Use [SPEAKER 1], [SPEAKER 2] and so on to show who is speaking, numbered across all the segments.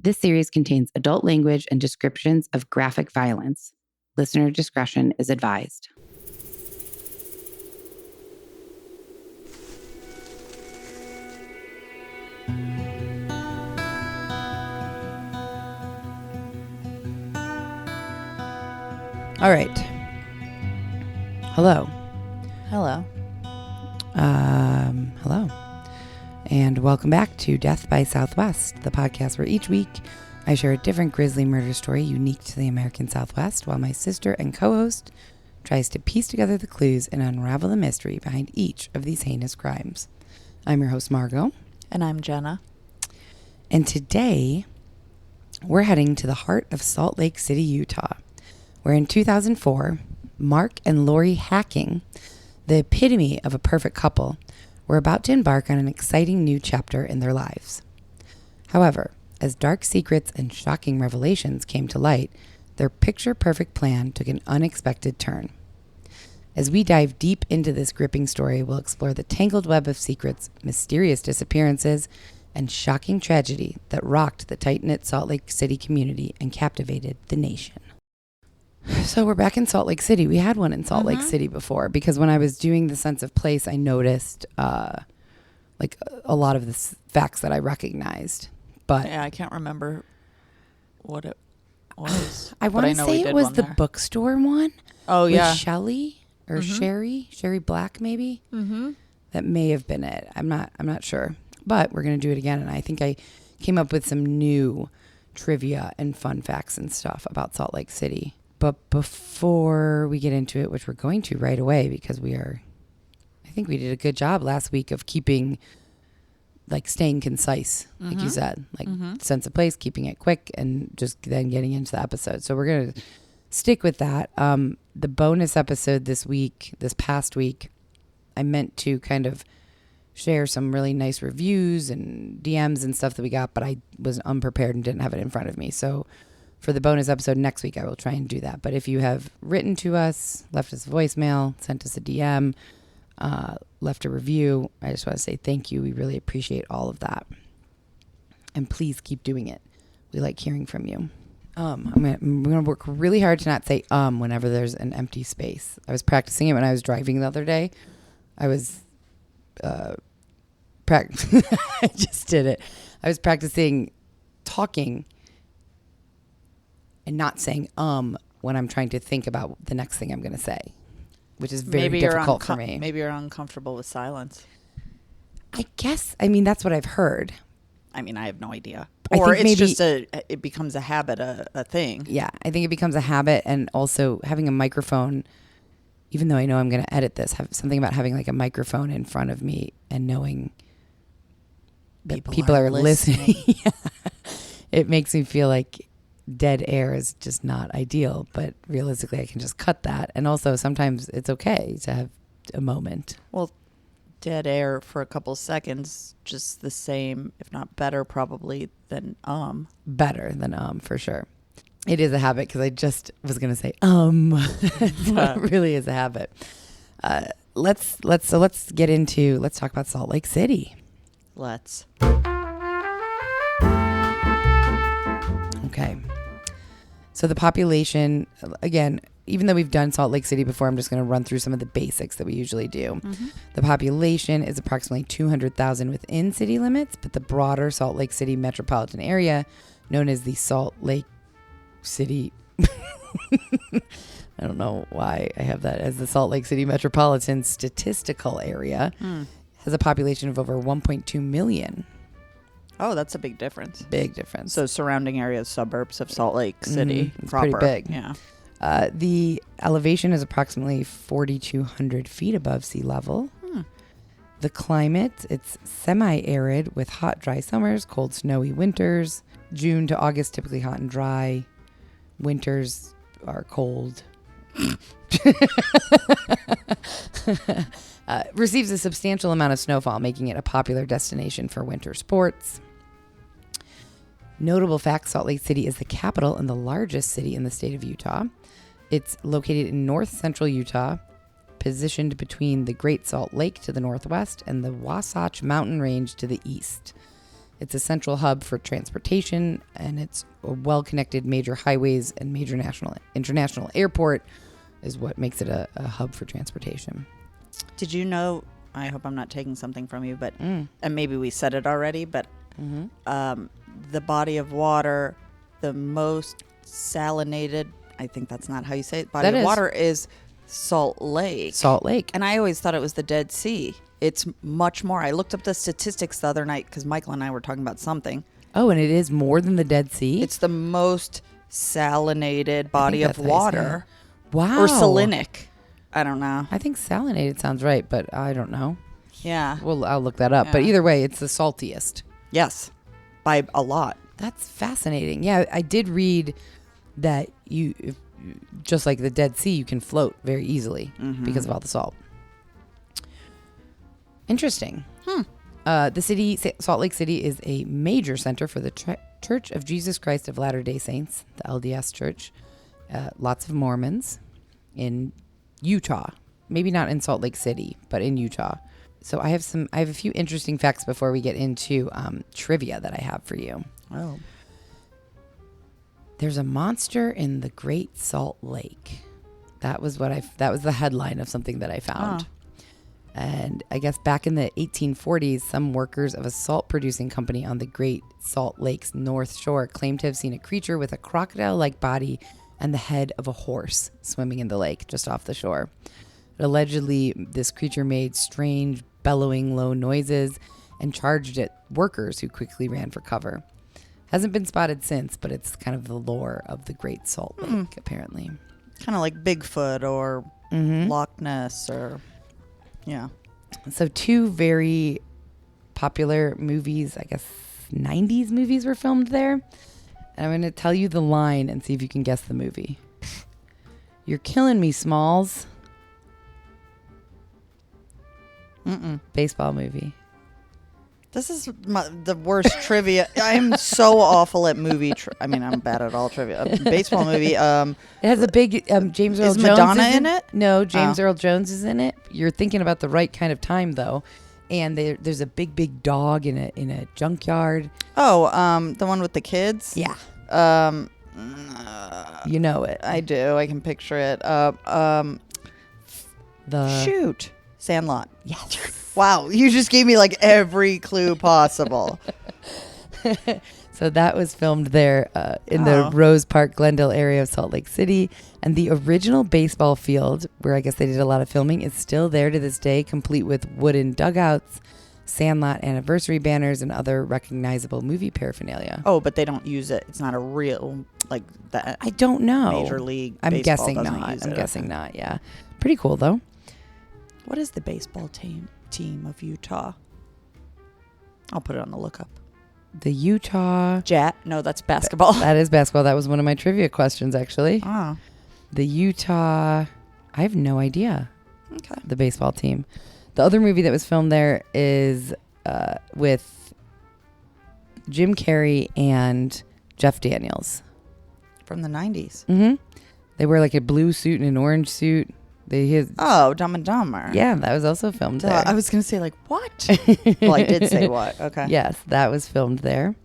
[SPEAKER 1] This series contains adult language and descriptions of graphic violence. Listener discretion is advised. All right. Hello.
[SPEAKER 2] Hello.
[SPEAKER 1] Hello. And welcome back to Death by Southwest, the podcast where each week I share a different grisly murder story unique to the American Southwest, while my sister and co-host tries to piece together the clues and unravel the mystery behind each of these heinous crimes. I'm your host, Margot.
[SPEAKER 2] And I'm Jenna.
[SPEAKER 1] And today we're heading to the heart of Salt Lake City, Utah, where in 2004, Mark and Lori Hacking, the epitome of a perfect couple, were about to embark on an exciting new chapter in their lives. However, as dark secrets and shocking revelations came to light, their picture-perfect plan took an unexpected turn. As we dive deep into this gripping story, we'll explore the tangled web of secrets, mysterious disappearances, and shocking tragedy that rocked the tight-knit Salt Lake City community and captivated the nation. So we're back in Salt Lake City. We had one in Salt Lake City before, because when I was doing the sense of place, I noticed like a lot of the facts that I recognized. But
[SPEAKER 2] yeah, I can't remember what it was.
[SPEAKER 1] I want to say it was the bookstore one.
[SPEAKER 2] Oh, yeah.
[SPEAKER 1] With Shelley or Sherry Black, maybe. That may have been it. I'm not sure. But we're going to do it again. And I think I came up with some new trivia and fun facts and stuff about Salt Lake City. But before we get into it, which we're going to right away, because I think we did a good job last week of staying concise, like you said, sense of place, keeping it quick, and just then getting into the episode. So we're going to stick with that. The bonus episode this past week, I meant to kind of share some really nice reviews and DMs and stuff that we got, but I was unprepared and didn't have it in front of me. So for the bonus episode next week, I will try and do that. But if you have written to us, left us a voicemail, sent us a DM, left a review, I just want to say thank you. We really appreciate all of that. And please keep doing it. We like hearing from you. I'm gonna work really hard to not say whenever there's an empty space. I was practicing it when I was driving the other day. I was I just did it. I was practicing talking and not saying when I'm trying to think about the next thing I'm going to say, which is very difficult for me.
[SPEAKER 2] Maybe you're uncomfortable with silence.
[SPEAKER 1] I guess. I mean, that's what I've heard.
[SPEAKER 2] I mean, I have no idea. Or it's just it becomes a habit, a thing.
[SPEAKER 1] Yeah, I think it becomes a habit. And also having a microphone, even though I know I'm going to edit this, have something about having like a microphone in front of me and knowing that people are listening. Yeah. It makes me feel like dead air is just not ideal, but realistically I can just cut that. And also sometimes it's okay to have a moment.
[SPEAKER 2] Well, dead air for a couple seconds, just the same, if not better probably than
[SPEAKER 1] Better than for sure. It is a habit, because I just was going to say It really is a habit. Let's talk about Salt Lake City.
[SPEAKER 2] Let's.
[SPEAKER 1] Okay. So the population, again, even though we've done Salt Lake City before, I'm just going to run through some of the basics that we usually do. The population is approximately 200,000 within city limits, but the broader Salt Lake City metropolitan area, known as the Salt Lake City, I don't know why I have that as the Salt Lake City Metropolitan Statistical Area, has a population of over 1.2 million.
[SPEAKER 2] Oh, that's a big difference.
[SPEAKER 1] Big difference.
[SPEAKER 2] So surrounding areas, suburbs of Salt Lake City
[SPEAKER 1] it's
[SPEAKER 2] proper.
[SPEAKER 1] Pretty big.
[SPEAKER 2] Yeah.
[SPEAKER 1] The elevation is approximately 4,200 feet above sea level. The climate, it's semi-arid with hot, dry summers, cold, snowy winters. June to August, typically hot and dry. Winters are cold. Receives a substantial amount of snowfall, making it a popular destination for winter sports. Notable fact, Salt Lake City is the capital and the largest city in the state of Utah. It's located in north central Utah, positioned between the Great Salt Lake to the northwest and the Wasatch Mountain Range to the east. It's a central hub for transportation, and it's a well-connected major highways and major international airport is what makes it a hub for transportation.
[SPEAKER 2] Did you know, I hope I'm not taking something from you, but and maybe we said it already, but the body of water, the most salinated, I think that's not how you say it, body of water is Salt Lake.
[SPEAKER 1] Salt Lake.
[SPEAKER 2] And I always thought it was the Dead Sea. It's much more. I looked up the statistics the other night because Michael and I were talking about something.
[SPEAKER 1] Oh, and it is more than the Dead Sea?
[SPEAKER 2] It's the most salinated body of water.
[SPEAKER 1] Wow.
[SPEAKER 2] Or salinic. I don't know.
[SPEAKER 1] I think salinated sounds right, but I don't know.
[SPEAKER 2] Yeah.
[SPEAKER 1] Well, I'll look that up. But either way, it's the saltiest.
[SPEAKER 2] Yes. By a lot.
[SPEAKER 1] That's fascinating. Yeah, I did read that just like the Dead Sea, you can float very easily because of all the salt. Interesting. The city, Salt Lake City, is a major center for the Church of Jesus Christ of Latter-day Saints, the LDS Church. Lots of Mormons in Utah. Maybe not in Salt Lake City, but in Utah. So I have a few interesting facts before we get into trivia that I have for you.
[SPEAKER 2] Oh.
[SPEAKER 1] There's a monster in the Great Salt Lake. That was the headline of something that I found. And I guess back in the 1840s, some workers of a salt-producing company on the Great Salt Lake's North Shore claimed to have seen a creature with a crocodile-like body and the head of a horse swimming in the lake just off the shore. Allegedly, this creature made strange, bellowing, low noises and charged at workers who quickly ran for cover. Hasn't been spotted since, but it's kind of the lore of the Great Salt Lake, apparently.
[SPEAKER 2] Kind of like Bigfoot or Loch Ness or... Yeah.
[SPEAKER 1] So 2 very popular movies, I guess 90s movies were filmed there. And I'm going to tell you the line and see if you can guess the movie. You're killing me, Smalls. Baseball movie.
[SPEAKER 2] This is the worst trivia. I'm so awful at movie. I'm bad at all trivia. A baseball movie. It
[SPEAKER 1] has a big James Earl Jones.
[SPEAKER 2] Is Madonna in it?
[SPEAKER 1] No, James Earl Jones is in it. You're thinking about the right kind of time, though. And there's a big dog in a junkyard.
[SPEAKER 2] Oh, the one with the kids?
[SPEAKER 1] Yeah. You know it.
[SPEAKER 2] I do. I can picture it. Shoot. Sandlot.
[SPEAKER 1] Yes.
[SPEAKER 2] Wow, you just gave me like every clue possible.
[SPEAKER 1] So that was filmed there in the Rose Park, Glendale area of Salt Lake City. And the original baseball field, where I guess they did a lot of filming, is still there to this day, complete with wooden dugouts, Sandlot anniversary banners, and other recognizable movie paraphernalia.
[SPEAKER 2] Oh, but they don't use it. It's not a real, like that.
[SPEAKER 1] I don't know.
[SPEAKER 2] Major League
[SPEAKER 1] I'm
[SPEAKER 2] Baseball
[SPEAKER 1] guessing
[SPEAKER 2] doesn't
[SPEAKER 1] not.
[SPEAKER 2] use
[SPEAKER 1] I'm
[SPEAKER 2] it.
[SPEAKER 1] guessing not, yeah. Pretty cool, though.
[SPEAKER 2] What is the baseball team of Utah? I'll put it on the lookup.
[SPEAKER 1] The Utah...
[SPEAKER 2] No, that's basketball.
[SPEAKER 1] That is basketball. That was one of my trivia questions, actually.
[SPEAKER 2] Oh.
[SPEAKER 1] The Utah... I have no idea.
[SPEAKER 2] Okay.
[SPEAKER 1] The baseball team. The other movie that was filmed there is with Jim Carrey and Jeff Daniels.
[SPEAKER 2] From the 90s.
[SPEAKER 1] Mm-hmm. They wear like a blue suit and an orange suit.
[SPEAKER 2] Dumb and Dumber.
[SPEAKER 1] Yeah, that was also filmed there.
[SPEAKER 2] I was going to say, like, what? Well, I did say what. Okay.
[SPEAKER 1] Yes, that was filmed there.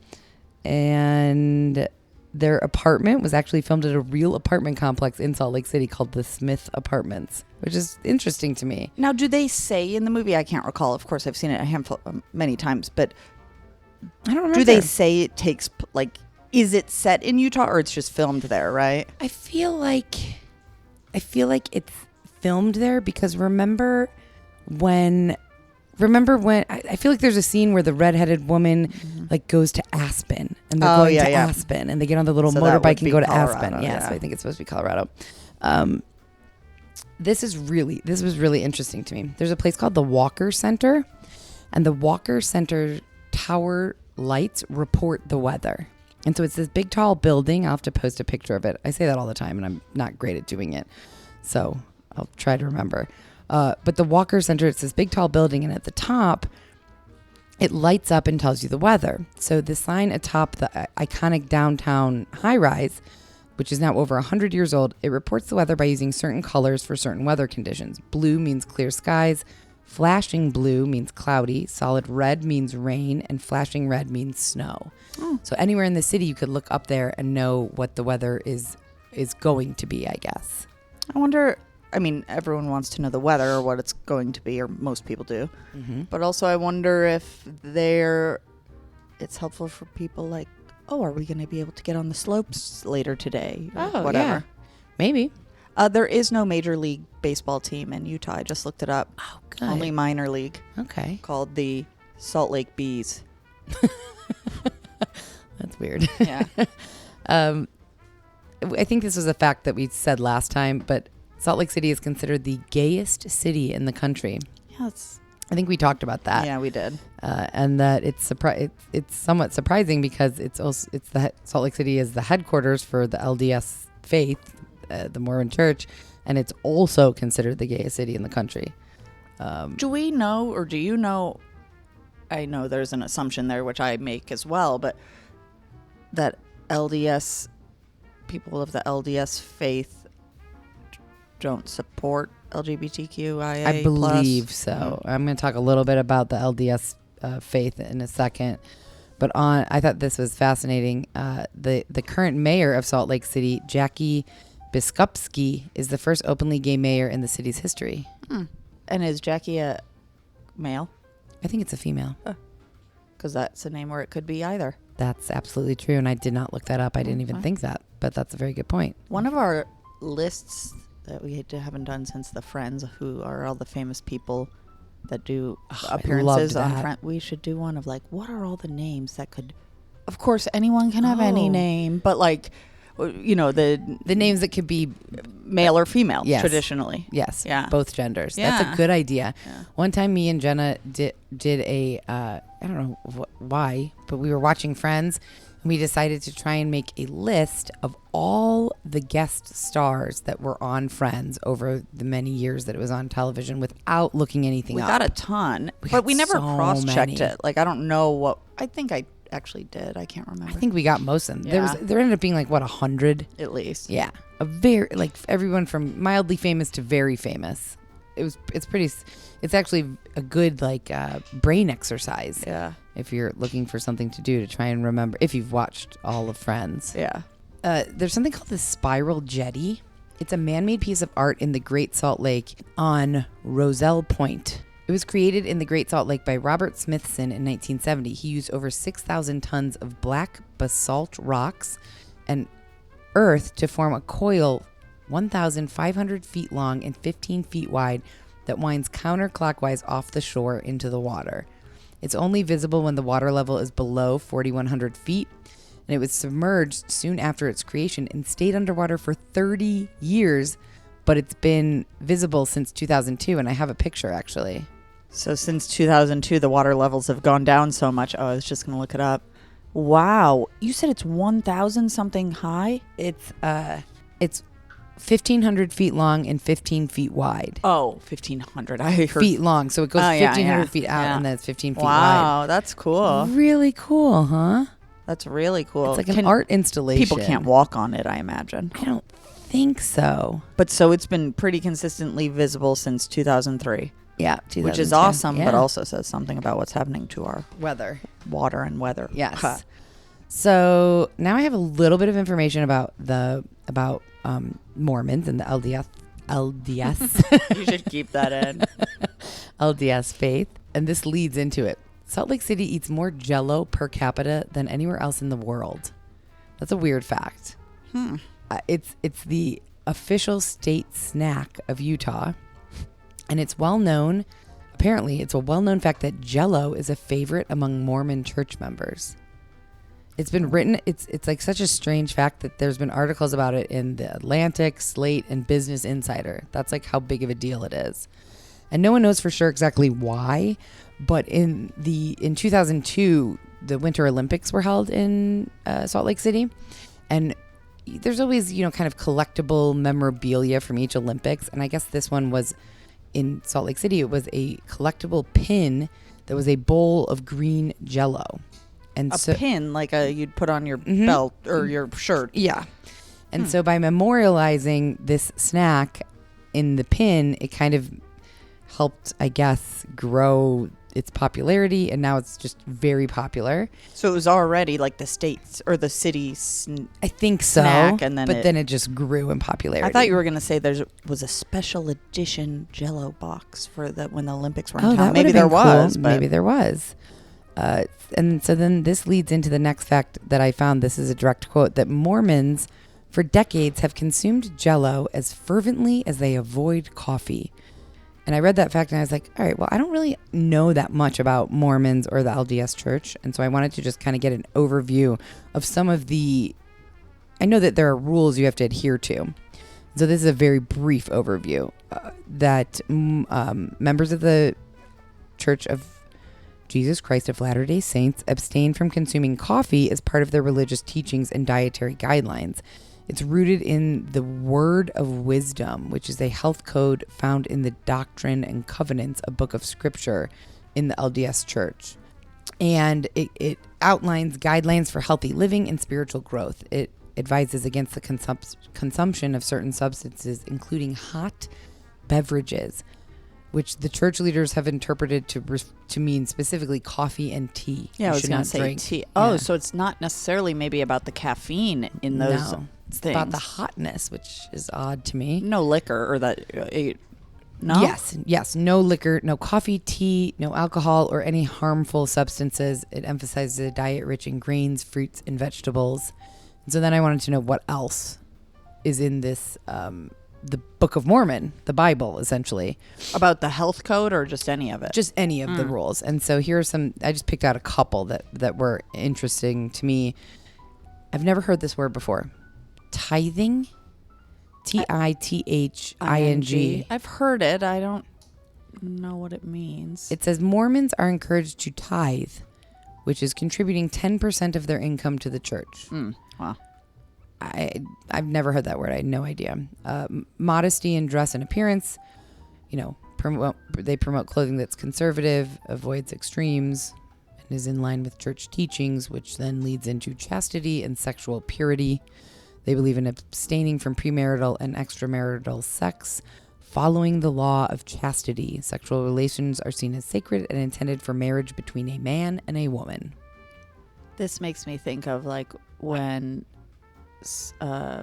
[SPEAKER 1] And their apartment was actually filmed at a real apartment complex in Salt Lake City called the Smith Apartments, which is interesting to me.
[SPEAKER 2] Now, do they say in the movie, I can't recall, of course, I've seen it a handful, many times, but
[SPEAKER 1] I don't remember.
[SPEAKER 2] Do they say it takes, like, is it set in Utah or it's just filmed there, right?
[SPEAKER 1] I feel like it's filmed there because remember when I feel like there's a scene where the redheaded woman like goes to Aspen and they're going to Aspen and they get on the little motorbike and go to
[SPEAKER 2] Colorado,
[SPEAKER 1] Aspen. Yeah, so I think it's supposed to be Colorado. This was really interesting to me. There's a place called the Walker Center, and the Walker Center tower lights report the weather. And so it's this big tall building. I'll have to post a picture of it. I say that all the time and I'm not great at doing it. So I'll try to remember. But the Walker Center, it's this big tall building, and at the top, it lights up and tells you the weather. So the sign atop the iconic downtown high-rise, which is now over 100 years old, it reports the weather by using certain colors for certain weather conditions. Blue means clear skies, Flashing blue means cloudy. Solid red means rain. And flashing red means snow.
[SPEAKER 2] Oh.
[SPEAKER 1] So anywhere in the city, you could look up there and know what the weather is going to be, I guess.
[SPEAKER 2] I wonder, I mean, everyone wants to know the weather or what it's going to be, or most people do.
[SPEAKER 1] Mm-hmm.
[SPEAKER 2] But also I wonder if it's helpful for people like, oh, are we going to be able to get on the slopes later today? Or
[SPEAKER 1] Oh,
[SPEAKER 2] whatever.
[SPEAKER 1] yeah. Maybe.
[SPEAKER 2] There is no Major League Baseball team in Utah. I just looked it up.
[SPEAKER 1] Oh, good.
[SPEAKER 2] Only minor league
[SPEAKER 1] Okay.
[SPEAKER 2] called the Salt Lake Bees.
[SPEAKER 1] That's weird.
[SPEAKER 2] Yeah.
[SPEAKER 1] I think this was a fact that we said last time, but Salt Lake City is considered the gayest city in the country.
[SPEAKER 2] Yeah,
[SPEAKER 1] I think we talked about that.
[SPEAKER 2] yeah, we did.
[SPEAKER 1] And that it's somewhat surprising because Salt Lake City is the headquarters for the LDS faith, the Mormon Church, and it's also considered the gayest city in the country.
[SPEAKER 2] Do we know, or do you know, I know there's an assumption there, which I make as well, but that people of the LDS faith don't support LGBTQIA+.
[SPEAKER 1] I believe so. I'm going to talk a little bit about the LDS faith in a second. But I thought this was fascinating. The current mayor of Salt Lake City, Jackie Biskupski, is the first openly gay mayor in the city's history.
[SPEAKER 2] And is Jackie a male?
[SPEAKER 1] I think it's a female.
[SPEAKER 2] Because that's a name where it could be either.
[SPEAKER 1] That's absolutely true. And I did not look that up. I didn't even think that. But that's a very good point.
[SPEAKER 2] One of our lists that we haven't done since the Friends, who are all the famous people that do appearances on Friends. We should do one of like, what are all the names that could... Of course, anyone can have any name, but like... You know, the
[SPEAKER 1] names that could be
[SPEAKER 2] male or female,
[SPEAKER 1] yes.
[SPEAKER 2] Traditionally.
[SPEAKER 1] Yes.
[SPEAKER 2] Yeah.
[SPEAKER 1] Both genders.
[SPEAKER 2] Yeah.
[SPEAKER 1] That's a good idea.
[SPEAKER 2] Yeah.
[SPEAKER 1] One time me and Jenna did a, I don't know why, but we were watching Friends and we decided to try and make a list of all the guest stars that were on Friends over the many years that it was on television without looking anything up.
[SPEAKER 2] We got a ton, but
[SPEAKER 1] got
[SPEAKER 2] we never
[SPEAKER 1] so
[SPEAKER 2] cross-checked
[SPEAKER 1] many.
[SPEAKER 2] it. Like, I don't know what... I think I actually did. I can't remember.
[SPEAKER 1] I think we got most of them.
[SPEAKER 2] Yeah.
[SPEAKER 1] There ended up being like, 100?
[SPEAKER 2] At least.
[SPEAKER 1] Yeah. Everyone from mildly famous to very famous. It's actually a good brain exercise.
[SPEAKER 2] Yeah.
[SPEAKER 1] If you're looking for something to do to try and remember, if you've watched all of Friends.
[SPEAKER 2] Yeah.
[SPEAKER 1] There's something called the Spiral Jetty. It's a man-made piece of art in the Great Salt Lake on Roselle Point. It was created in the Great Salt Lake by Robert Smithson in 1970. He used over 6,000 tons of black basalt rocks and earth to form a coil 1,500 feet long and 15 feet wide that winds counterclockwise off the shore into the water. It's only visible when the water level is below 4,100 feet, and it was submerged soon after its creation and stayed underwater for 30 years, but it's been visible since 2002, and I have a picture, actually.
[SPEAKER 2] So since 2002, the water levels have gone down so much. Oh, I was just going to look it up. Wow. You said it's 1,000 something high?
[SPEAKER 1] It's 1,500 feet long and 15 feet wide.
[SPEAKER 2] Oh, 1,500. I heard
[SPEAKER 1] feet long. So it goes 1,500 feet out and then it's 15 feet wide.
[SPEAKER 2] Wow, that's cool.
[SPEAKER 1] Really cool, huh?
[SPEAKER 2] That's really cool.
[SPEAKER 1] It's like an art installation.
[SPEAKER 2] People can't walk on it, I imagine.
[SPEAKER 1] I don't think so.
[SPEAKER 2] But so it's been pretty consistently visible since 2003.
[SPEAKER 1] Yeah,
[SPEAKER 2] which is awesome, but also says something about what's happening to our water and weather.
[SPEAKER 1] Yes.
[SPEAKER 2] Huh.
[SPEAKER 1] So now I have a little bit of information about Mormons and the LDS.
[SPEAKER 2] You should keep that in.
[SPEAKER 1] LDS faith, and this leads into it. Salt Lake City eats more Jell-O per capita than anywhere else in the world. That's a weird fact. It's the official state snack of Utah. And it's apparently it's a well-known fact that Jell-O is a favorite among Mormon church members. It's been written, it's like such a strange fact that there's been articles about it in the Atlantic, Slate, and Business Insider. That's like how big of a deal it is. And no one knows for sure exactly why, but in 2002, the Winter Olympics were held in Salt Lake City. And there's always, kind of collectible memorabilia from each Olympics. And I guess this one was in Salt Lake City. It was a collectible pin that was a bowl of green Jell-O. And
[SPEAKER 2] a pin, like you'd put on your belt or your shirt.
[SPEAKER 1] Yeah. And so by memorializing this snack in the pin, it kind of helped, I guess, grow its popularity, and now it's just very popular.
[SPEAKER 2] So it was already like the states or the city's
[SPEAKER 1] I think so,
[SPEAKER 2] snack, and then
[SPEAKER 1] then it just grew in popularity.
[SPEAKER 2] I thought you were going to say there was a special edition Jell-O box for when the Olympics were in town.
[SPEAKER 1] That
[SPEAKER 2] Maybe there was. But
[SPEAKER 1] Maybe there was. And so then this leads into the next fact that I found. This is a direct quote, that Mormons for decades have consumed Jell-O as fervently as they avoid coffee. And I read that fact and I was like, all right, well, I don't really know that much about Mormons or the LDS Church. And so I wanted to just kind of get an overview of some of I know that there are rules you have to adhere to. So this is a very brief overview that members of the Church of Jesus Christ of Latter-day Saints abstain from consuming coffee as part of their religious teachings and dietary guidelines. It's rooted in the Word of Wisdom, which is a health code found in the Doctrine and Covenants, a book of scripture in the LDS Church. And it outlines guidelines for healthy living and spiritual growth. It advises against the consumption of certain substances, including hot beverages, which the church leaders have interpreted to mean specifically coffee and tea.
[SPEAKER 2] Yeah, I was going to say
[SPEAKER 1] drink
[SPEAKER 2] tea. Oh, so it's not necessarily maybe about the caffeine in those
[SPEAKER 1] things.
[SPEAKER 2] It's
[SPEAKER 1] about the hotness, which is odd to me.
[SPEAKER 2] No liquor or that. No?
[SPEAKER 1] Yes. No liquor, no coffee, tea, no alcohol, or any harmful substances. It emphasizes a diet rich in grains, fruits, and vegetables. And so then I wanted to know what else is in this, the Book of Mormon, the Bible, essentially.
[SPEAKER 2] About the health code or just any of it?
[SPEAKER 1] Just any of the rules. And so here are some, I just picked out a couple that were interesting to me. I've never heard this word before. Tithing. Tithing.
[SPEAKER 2] I've heard it. I don't know what it means.
[SPEAKER 1] It says Mormons are encouraged to tithe, which is contributing 10% of their income to the church.
[SPEAKER 2] Wow.
[SPEAKER 1] I've never heard that word. I had no idea. Modesty in dress and appearance. They promote clothing that's conservative, avoids extremes, and is in line with church teachings, which then leads into chastity and sexual purity. They believe in abstaining from premarital and extramarital sex, following the law of chastity. Sexual relations are seen as sacred and intended for marriage between a man and a woman.
[SPEAKER 2] This makes me think of like when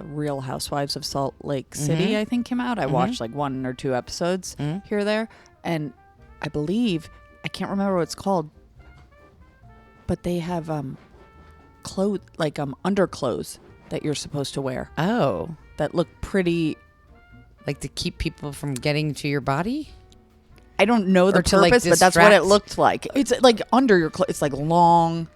[SPEAKER 2] Real Housewives of Salt Lake City, I think, came out. I watched like 1 or 2 episodes here or there. And I believe, I can't remember what it's called, but they have underclothes that you're supposed to wear.
[SPEAKER 1] Oh.
[SPEAKER 2] That look pretty...
[SPEAKER 1] Like to keep people from getting to your body?
[SPEAKER 2] I don't know the purpose, but that's what it looked like. It's like under your clothes. It's like long...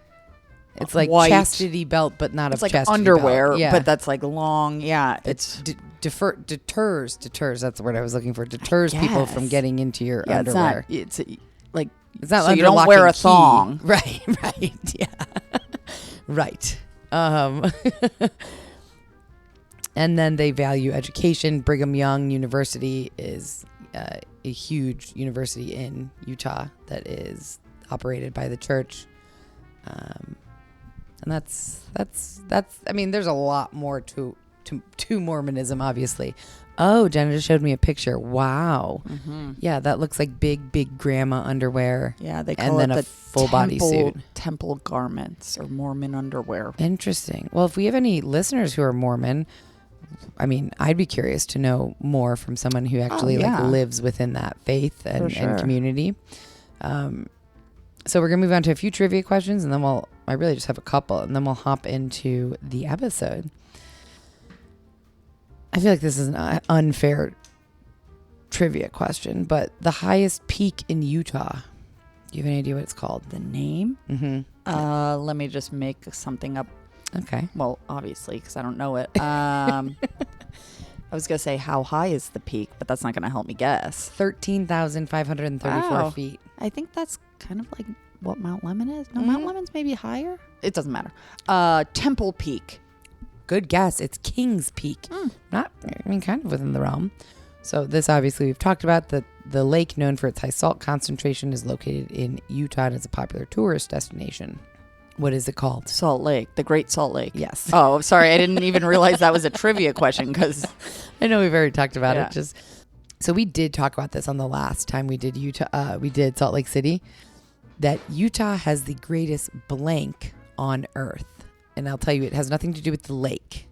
[SPEAKER 1] It's like
[SPEAKER 2] white
[SPEAKER 1] chastity belt, but not
[SPEAKER 2] it's
[SPEAKER 1] a
[SPEAKER 2] like
[SPEAKER 1] chastity
[SPEAKER 2] underwear,
[SPEAKER 1] belt. Yeah.
[SPEAKER 2] but that's like long. Yeah.
[SPEAKER 1] It's deters. That's the word I was looking for. Deters people from getting into your underwear.
[SPEAKER 2] It's not
[SPEAKER 1] so
[SPEAKER 2] you don't wear a thong.
[SPEAKER 1] Right. Yeah. Right. And then they value education. Brigham Young University is a huge university in Utah that is operated by the church. And that's I mean, there's a lot more to Mormonism, obviously. Oh, Jenna just showed me a picture. Wow. Mm-hmm. Yeah, that looks like big grandma underwear.
[SPEAKER 2] Yeah, they call it
[SPEAKER 1] a full body suit.
[SPEAKER 2] Temple garments or Mormon underwear.
[SPEAKER 1] Interesting. Well, if we have any listeners who are Mormon, I mean, I'd be curious to know more from someone who actually lives within that faith and community. So we're going to move on to a few trivia questions, and then I really just have a couple, and then we'll hop into the episode. I feel like this is an unfair trivia question, but the highest peak in Utah, do you have any idea what it's called?
[SPEAKER 2] The name?
[SPEAKER 1] Mm-hmm.
[SPEAKER 2] Let me just make something up.
[SPEAKER 1] Okay.
[SPEAKER 2] Well, obviously, because I don't know it. I was going to say, how high is the peak? But that's not going to help me guess.
[SPEAKER 1] 13,534 feet.
[SPEAKER 2] I think that's kind of like what Mount Lemmon is. No, Mount Lemmon's maybe higher. It doesn't matter. Temple Peak.
[SPEAKER 1] Good guess. It's King's Peak. Kind of within the realm. So this, obviously, we've talked about. The lake, known for its high salt concentration, is located in Utah and is a popular tourist destination. What is it called?
[SPEAKER 2] Salt Lake. The Great Salt Lake.
[SPEAKER 1] Yes.
[SPEAKER 2] Oh, sorry. I didn't even realize that was a trivia question because...
[SPEAKER 1] I know we've already talked about it. So we did talk about this on the last time we did Utah. We did Salt Lake City, that Utah has the greatest blank on earth. And I'll tell you, it has nothing to do with the lake.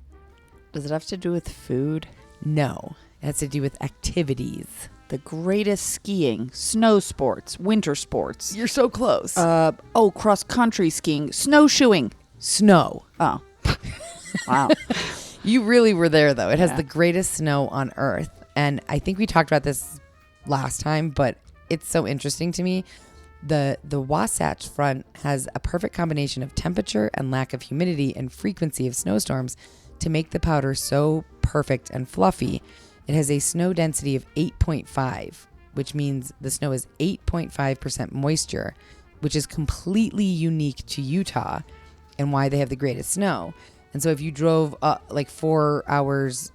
[SPEAKER 2] Does it have to do with food?
[SPEAKER 1] No, it has to do with activities.
[SPEAKER 2] The greatest skiing, snow sports, winter sports.
[SPEAKER 1] You're so close.
[SPEAKER 2] Cross-country skiing, snowshoeing.
[SPEAKER 1] Snow.
[SPEAKER 2] Oh. Wow.
[SPEAKER 1] You really were there, though. It has the greatest snow on earth. And I think we talked about this last time, but it's so interesting to me. The Wasatch Front has a perfect combination of temperature and lack of humidity and frequency of snowstorms to make the powder so perfect and fluffy. It has a snow density of 8.5, which means the snow is 8.5% moisture, which is completely unique to Utah and why they have the greatest snow. And so if you drove like 4 hours,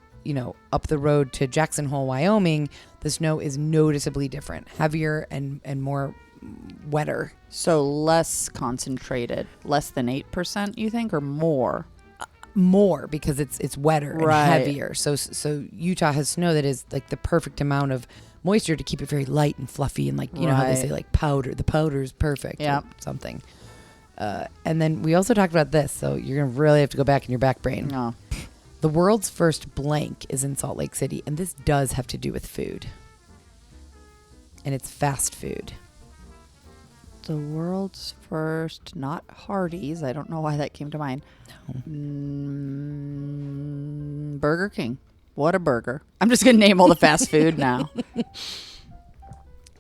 [SPEAKER 1] up the road to Jackson Hole, Wyoming, the snow is noticeably different, heavier and more wetter.
[SPEAKER 2] So less concentrated, less than 8%, you think, or more?
[SPEAKER 1] More, because it's wetter and
[SPEAKER 2] Right.
[SPEAKER 1] heavier. So Utah has snow that is like the perfect amount of moisture to keep it very light and fluffy and like, how they say like powder. The powder is perfect.
[SPEAKER 2] Yeah.
[SPEAKER 1] Or something. And then we also talked about this. So you're going to really have to go back in your back brain.
[SPEAKER 2] No.
[SPEAKER 1] The world's first blank is in Salt Lake City. And this does have to do with food. And it's fast food.
[SPEAKER 2] The world's first, not Hardee's. I don't know why that came to mind.
[SPEAKER 1] No.
[SPEAKER 2] Burger King. What a burger. I'm just going to name all the fast food now.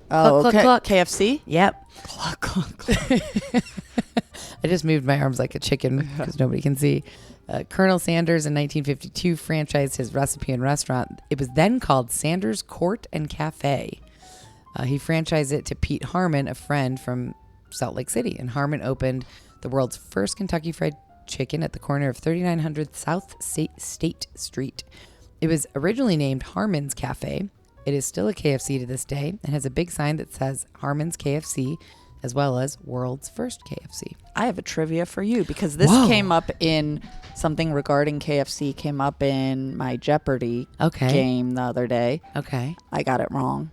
[SPEAKER 1] Cluck,
[SPEAKER 2] okay.
[SPEAKER 1] cluck.
[SPEAKER 2] KFC?
[SPEAKER 1] Yep.
[SPEAKER 2] Cluck, cluck, cluck.
[SPEAKER 1] I just moved my arms like a chicken because nobody can see. Colonel Sanders in 1952 franchised his recipe and restaurant. It was then called Sanders Court and Cafe. He franchised it to Pete Harmon, a friend from Salt Lake City. And Harmon opened the world's first Kentucky Fried Chicken at the corner of 3900 South State Street. It was originally named Harmon's Cafe. It is still a KFC to this day and has a big sign that says Harmon's KFC, as well as World's First KFC.
[SPEAKER 2] I have a trivia for you because this came up in something regarding KFC came up in my Jeopardy game the other day.
[SPEAKER 1] Okay.
[SPEAKER 2] I got it wrong.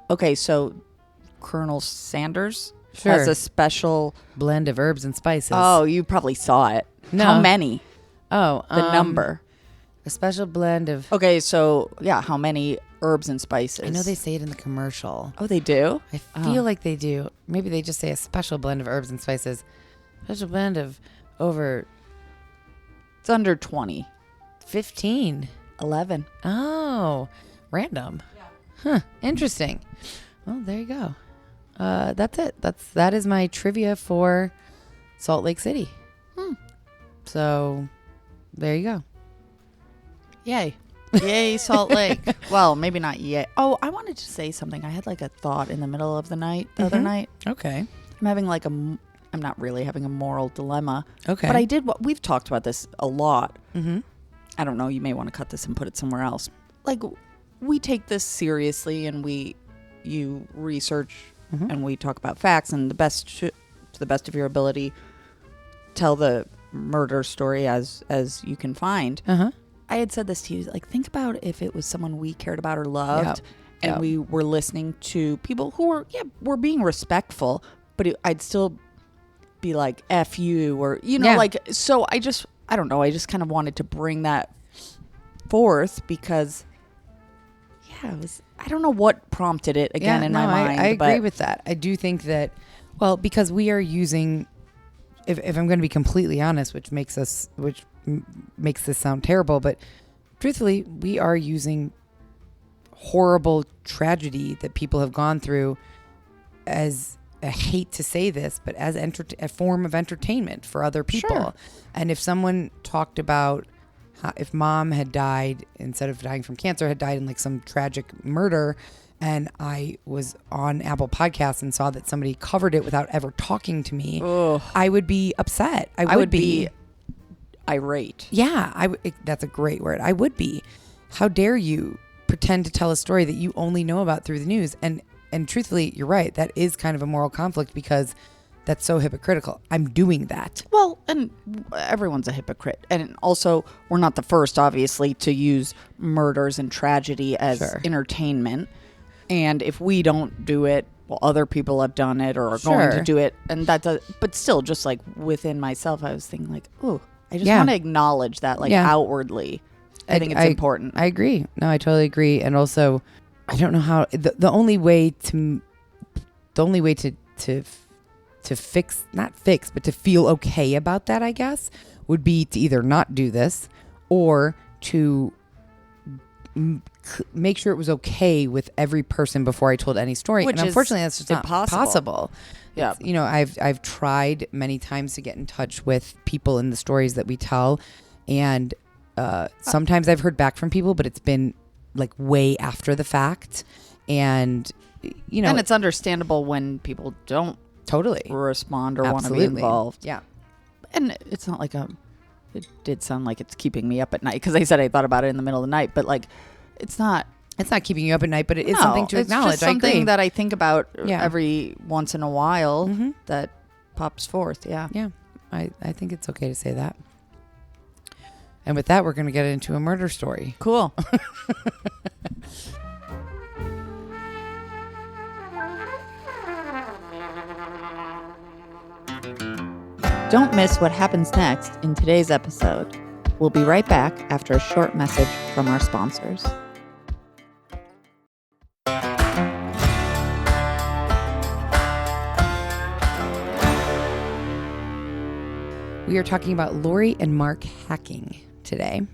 [SPEAKER 2] Okay, so Colonel Sanders
[SPEAKER 1] Sure.
[SPEAKER 2] has a special
[SPEAKER 1] Blend of herbs and spices.
[SPEAKER 2] Oh, you probably saw it.
[SPEAKER 1] No.
[SPEAKER 2] How many?
[SPEAKER 1] Oh.
[SPEAKER 2] The number.
[SPEAKER 1] A special blend of...
[SPEAKER 2] Okay, so, yeah, how many herbs and spices?
[SPEAKER 1] I know they say it in the commercial.
[SPEAKER 2] Oh, they do?
[SPEAKER 1] I feel like they do. Maybe they just say a special blend of herbs and spices. Special blend of over...
[SPEAKER 2] It's under 20.
[SPEAKER 1] 15.
[SPEAKER 2] 11.
[SPEAKER 1] Oh. Random. Yeah. Huh. Interesting. Well, there you go. That's it. That is my trivia for Salt Lake City. So, there you go.
[SPEAKER 2] Yay. Yay, Salt Lake. Well, maybe not yay. Oh, I wanted to say something. I had like a thought in the middle of the night, the other night.
[SPEAKER 1] Okay.
[SPEAKER 2] I'm having like I'm not really having a moral dilemma.
[SPEAKER 1] Okay.
[SPEAKER 2] But I did we've talked about this a lot.
[SPEAKER 1] Mm-hmm.
[SPEAKER 2] I don't know. You may want to cut this and put it somewhere else. Like, we take this seriously and you research and we talk about facts and to the best of your ability, tell the murder story as you can find.
[SPEAKER 1] Uh-huh.
[SPEAKER 2] I had said this to you, like, think about if it was someone we cared about or loved and we were listening to people who were being respectful, but I'd still be like, F you, or, like, so I don't know. I just kind of wanted to bring that forth because, I don't know what prompted it again in my mind.
[SPEAKER 1] I agree with that. I do think that, well, because we are using, if I'm going to be completely honest, which makes this sound terrible, but truthfully, we are using horrible tragedy that people have gone through as, I hate to say this, but as a form of entertainment for other people.
[SPEAKER 2] Sure.
[SPEAKER 1] And if someone talked about if mom had died, instead of dying from cancer, had died in like some tragic murder, and I was on Apple Podcasts and saw that somebody covered it without ever talking to me, I would be upset. I would be
[SPEAKER 2] irate.
[SPEAKER 1] Yeah, that's a great word. I would be. How dare you pretend to tell a story that you only know about through the news? And truthfully, you're right. That is kind of a moral conflict because that's so hypocritical. I'm doing that.
[SPEAKER 2] Well, and everyone's a hypocrite. And also, we're not the first, obviously, to use murders and tragedy as entertainment. And if we don't do it, well, other people have done it or are going to do it. And that does, but still, just like within myself, I was thinking like, oh, I just want to acknowledge that like outwardly. I think it's important.
[SPEAKER 1] I agree. No, I totally agree. And also, I don't know how, the only way to fix, not fix, but to feel okay about that, I guess, would be to either not do this or to make sure it was okay with every person before I told any story.
[SPEAKER 2] Which
[SPEAKER 1] and unfortunately, that's just
[SPEAKER 2] impossible.
[SPEAKER 1] Not possible. Yeah. You know, I've tried many times to get in touch with people in the stories that we tell. And sometimes I've heard back from people, but it's been like way after the fact. And, you know.
[SPEAKER 2] And it's understandable when people don't respond or want to be involved.
[SPEAKER 1] Yeah.
[SPEAKER 2] And it's not like it did sound like it's keeping me up at night because I said I thought about it in the middle of the night, but like it's not
[SPEAKER 1] keeping you up at night, but it is something to acknowledge.
[SPEAKER 2] It's just something that I think about every once in a while that pops forth. Yeah.
[SPEAKER 1] Yeah. I think it's okay to say that. And with that, we're going to get into a murder story.
[SPEAKER 2] Cool. Don't miss what happens next in today's episode. We'll be right back after a short message from our sponsors.
[SPEAKER 1] We are talking about Lori and Mark Hacking today.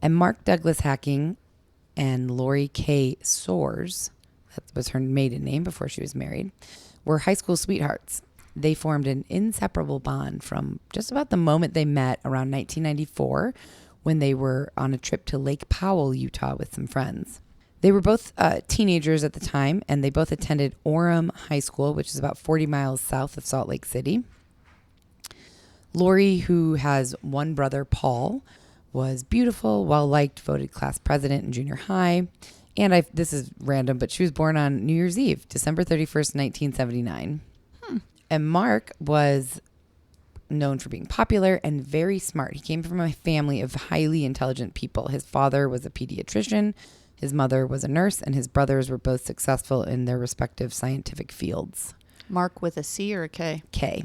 [SPEAKER 1] And Mark Douglas Hacking and Lori K. Soares, that was her maiden name before she was married, were high school sweethearts. They formed an inseparable bond from just about the moment they met around 1994 when they were on a trip to Lake Powell, Utah with some friends. They were both teenagers at the time, and they both attended Orem High School, which is about 40 miles south of Salt Lake City. Lori, who has one brother, Paul, was beautiful, well-liked, voted class president in junior high. And this is random, but she was born on New Year's Eve, December 31st, 1979. And Mark was known for being popular and very smart. He came from a family of highly intelligent people. His father was a pediatrician, his mother was a nurse, and his brothers were both successful in their respective scientific fields.
[SPEAKER 2] Mark with a C or a K?
[SPEAKER 1] K.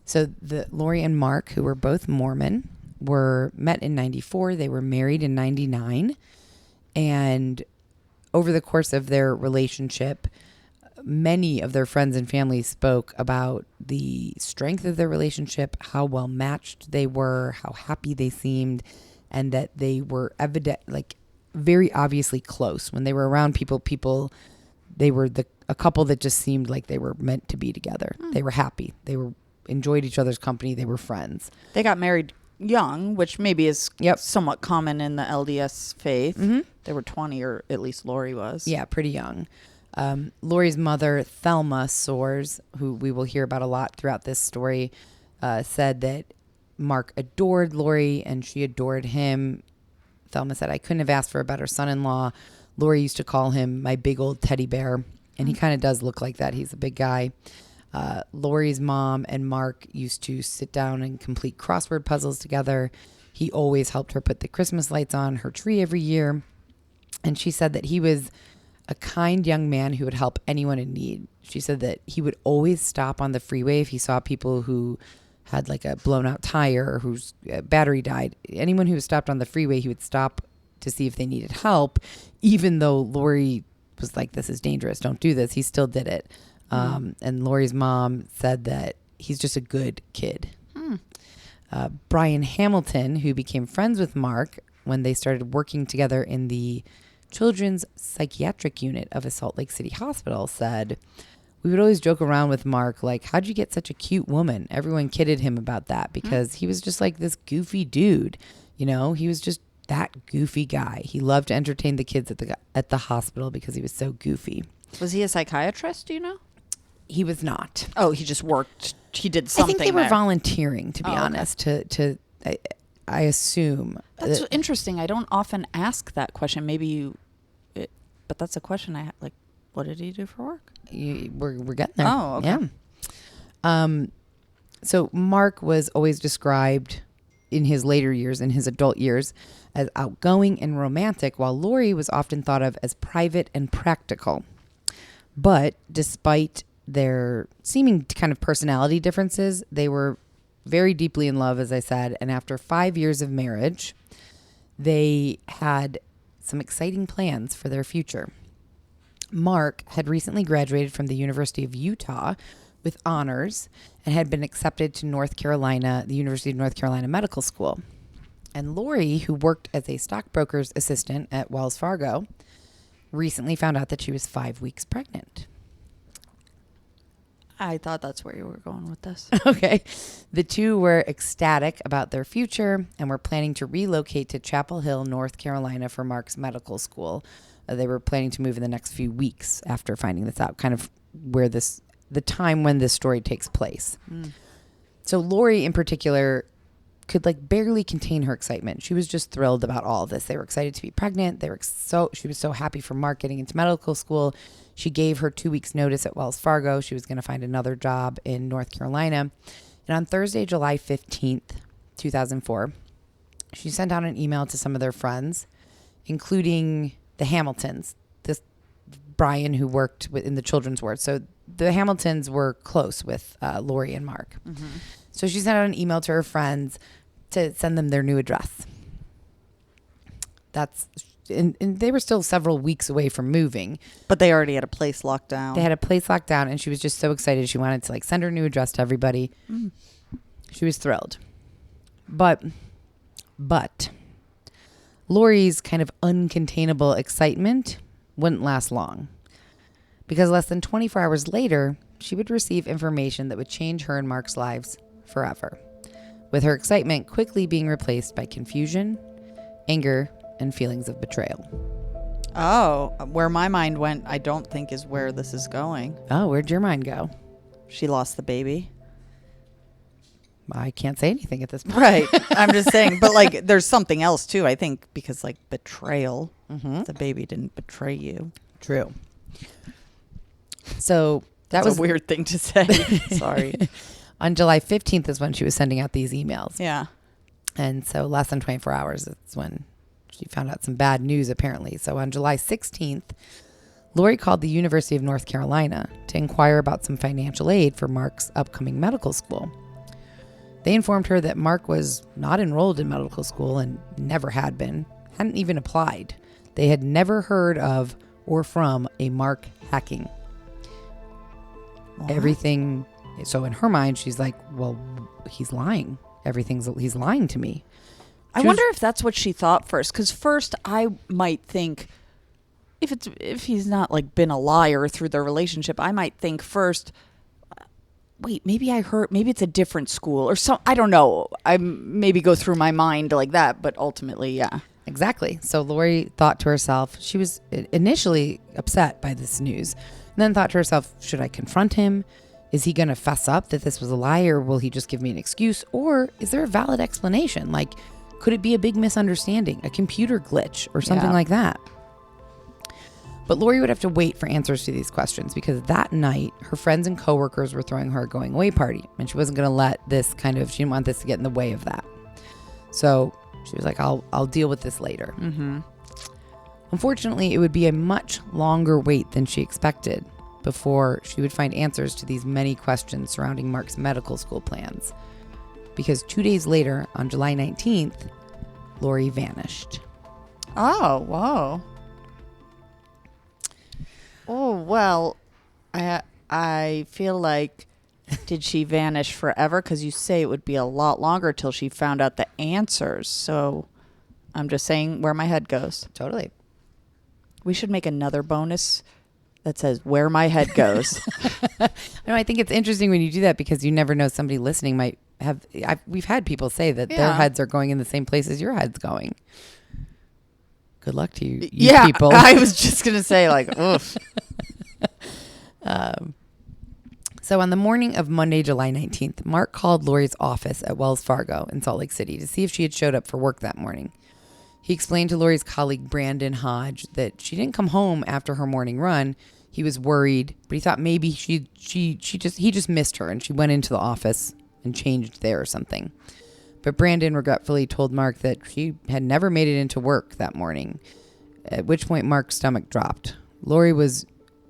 [SPEAKER 1] So Lori and Mark, who were both Mormon, were met in 94. They were married in 99. And over the course of their relationship, many of their friends and family spoke about the strength of their relationship, how well matched they were, how happy they seemed, and that they were very obviously close. When they were around people, they were a couple that just seemed like they were meant to be together. They were happy. They enjoyed each other's company. They were friends.
[SPEAKER 2] They got married young, which maybe is somewhat common in the LDS faith. They were 20, or at least Lori was.
[SPEAKER 1] Yeah, pretty young. Lori's mother, Thelma Soares, who we will hear about a lot throughout this story, said that Mark adored Lori and she adored him. Thelma said, "I couldn't have asked for a better son-in-law." Lori used to call him my big old teddy bear, and he kind of does look like that. He's a big guy. Lori's mom and Mark used to sit down and complete crossword puzzles together. He always helped her put the Christmas lights on her tree every year. And she said that he was a kind young man who would help anyone in need. She said that he would always stop on the freeway if he saw people who had like a blown out tire or whose battery died. Anyone who was stopped on the freeway, he would stop to see if they needed help. Even though Lori was like, "This is dangerous, don't do this," he still did it. And Lori's mom said that he's just a good kid. Brian Hamilton, who became friends with Mark when they started working together in the children's psychiatric unit of a Salt Lake City hospital, said, "We would always joke around with Mark, like, how'd you get such a cute woman?" Everyone kidded him about that because he was just like this goofy dude. You know, he was just that goofy guy. He loved to entertain the kids at the hospital because he was so goofy.
[SPEAKER 2] Was he a psychiatrist, do you know?
[SPEAKER 1] He was not.
[SPEAKER 2] Oh, he just worked. He did something.
[SPEAKER 1] I think they were volunteering, to be honest, to I assume.
[SPEAKER 2] That's interesting. I don't often ask that question. Maybe but that's a question I like. What did he do for work?
[SPEAKER 1] We're getting there.
[SPEAKER 2] Oh, okay.
[SPEAKER 1] So Mark was always described in his later years, in his adult years, as outgoing and romantic, while Lori was often thought of as private and practical. But despite their seeming kind of personality differences, they were very deeply in love, as I said. And after 5 years of marriage, they had some exciting plans for their future. Mark had recently graduated from the University of Utah with honors and had been accepted to the University of North Carolina Medical School. And Lori, who worked as a stockbroker's assistant at Wells Fargo, recently found out that she was 5 weeks pregnant.
[SPEAKER 2] I thought that's where you were going with this.
[SPEAKER 1] Okay. The two were ecstatic about their future and were planning to relocate to Chapel Hill, North Carolina for Mark's medical school. They were planning to move in the next few weeks after finding this out, kind of where the time when this story takes place. So Lori in particular could barely contain her excitement. She was just thrilled about all of this. They were excited to be pregnant. She was so happy for Mark getting into medical school. She gave her 2 weeks notice at Wells Fargo. She was going to find another job in North Carolina. And on Thursday, July 15th, 2004, she sent out an email to some of their friends, including the Hamiltons, this Brian who worked in the children's ward. So the Hamiltons were close with Lori and Mark. Mm-hmm. So she sent out an email to her friends to send them their new address. And they were still several weeks away from moving.
[SPEAKER 2] But they already had a place locked down.
[SPEAKER 1] They had a place locked down, and she was just so excited. She wanted to send her new address to everybody. She was thrilled. But Lori's kind of uncontainable excitement wouldn't last long, because less than 24 hours later, she would receive information that would change her and Mark's lives forever, with her excitement quickly being replaced by confusion, anger, and feelings of betrayal.
[SPEAKER 2] Oh, where my mind went, I don't think is where this is going.
[SPEAKER 1] Oh, where'd your mind go?
[SPEAKER 2] She lost the baby.
[SPEAKER 1] I can't say anything at this point.
[SPEAKER 2] Right. I'm just saying, but there's something else too, I think, because betrayal, the baby didn't betray you.
[SPEAKER 1] True. So
[SPEAKER 2] That's a weird thing to say. Sorry.
[SPEAKER 1] On July 15th is when she was sending out these emails.
[SPEAKER 2] Yeah.
[SPEAKER 1] And so less than 24 hours is when she found out some bad news, apparently. So on July 16th, Lori called the University of North Carolina to inquire about some financial aid for Mark's upcoming medical school. They informed her that Mark was not enrolled in medical school and never had been, hadn't even applied. They had never heard of or from a Mark hacking. What? Everything. So in her mind, she's like, well, he's lying. He's lying to me.
[SPEAKER 2] I wonder if that's what she thought first. Because first I might think, if he's not been a liar through their relationship, I might think first, wait, maybe it's a different school or some. I don't know. I maybe go through my mind like that, but ultimately, yeah.
[SPEAKER 1] Exactly. So Lori thought to herself, she was initially upset by this news, and then thought to herself, should I confront him? Is he going to fess up that this was a lie, or will he just give me an excuse? Or is there a valid explanation? Could it be a big misunderstanding, a computer glitch, or something like that? But Lori would have to wait for answers to these questions, because that night, her friends and coworkers were throwing her a going away party, and she wasn't going to let she didn't want this to get in the way of that. So she was like, I'll deal with this later. Mm-hmm. Unfortunately, it would be a much longer wait than she expected before she would find answers to these many questions surrounding Mark's medical school plans. Because 2 days later, on July 19th, Lori vanished.
[SPEAKER 2] Oh, whoa. Oh, well, I feel like, did she vanish forever? Because you say it would be a lot longer till she found out the answers. So I'm just saying where my head goes.
[SPEAKER 1] Totally.
[SPEAKER 2] We should make another bonus that says where my head goes.
[SPEAKER 1] No, I think it's interesting when you do that, because you never know, somebody listening might have. We've had people say that their heads are going in the same place as your head's going. Good luck to you people.
[SPEAKER 2] I was just going to say, oof.
[SPEAKER 1] So on the morning of Monday, July 19th, Mark called Lori's office at Wells Fargo in Salt Lake City to see if she had showed up for work that morning. He explained to Lori's colleague, Brandon Hodge, that she didn't come home after her morning run. He was worried, but he thought maybe he just missed her and she went into the office and changed there or something. But Brandon regretfully told Mark that she had never made it into work that morning, at which point Mark's stomach dropped. Lori was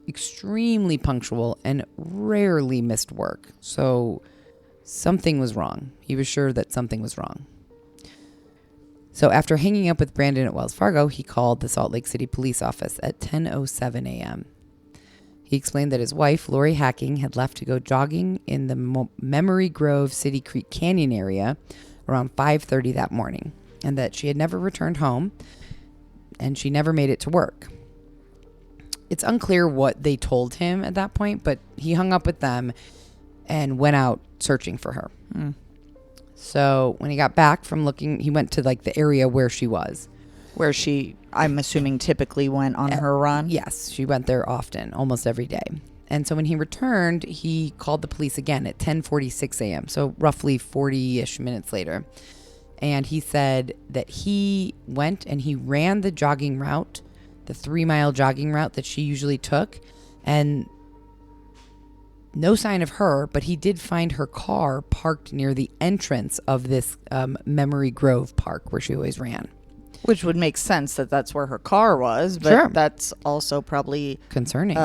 [SPEAKER 1] extremely punctual and rarely missed work, so something was wrong. He was sure that something was wrong. So after hanging up with Brandon at Wells Fargo, he called the Salt Lake City police office at 10:07 a.m. He explained that his wife, Lori Hacking, had left to go jogging in the Memory Grove City Creek Canyon area around 5:30 that morning, and that she had never returned home and she never made it to work. It's unclear what they told him at that point, but he hung up with them and went out searching for her. So when he got back from looking, he went to like the area where she was.
[SPEAKER 2] Where she, I'm assuming, typically went on her run?
[SPEAKER 1] Yes, she went there often, almost every day. And so when he returned, he called the police again at 10:46 a.m., so roughly 40-ish minutes later. And he said that he went and he ran the jogging route, the 3-mile jogging route that she usually took, and no sign of her, but he did find her car parked near the entrance of this Memory Grove park where she always ran.
[SPEAKER 2] Which would make sense that that's where her car was, but
[SPEAKER 1] Sure.
[SPEAKER 2] That's also probably
[SPEAKER 1] Concerning.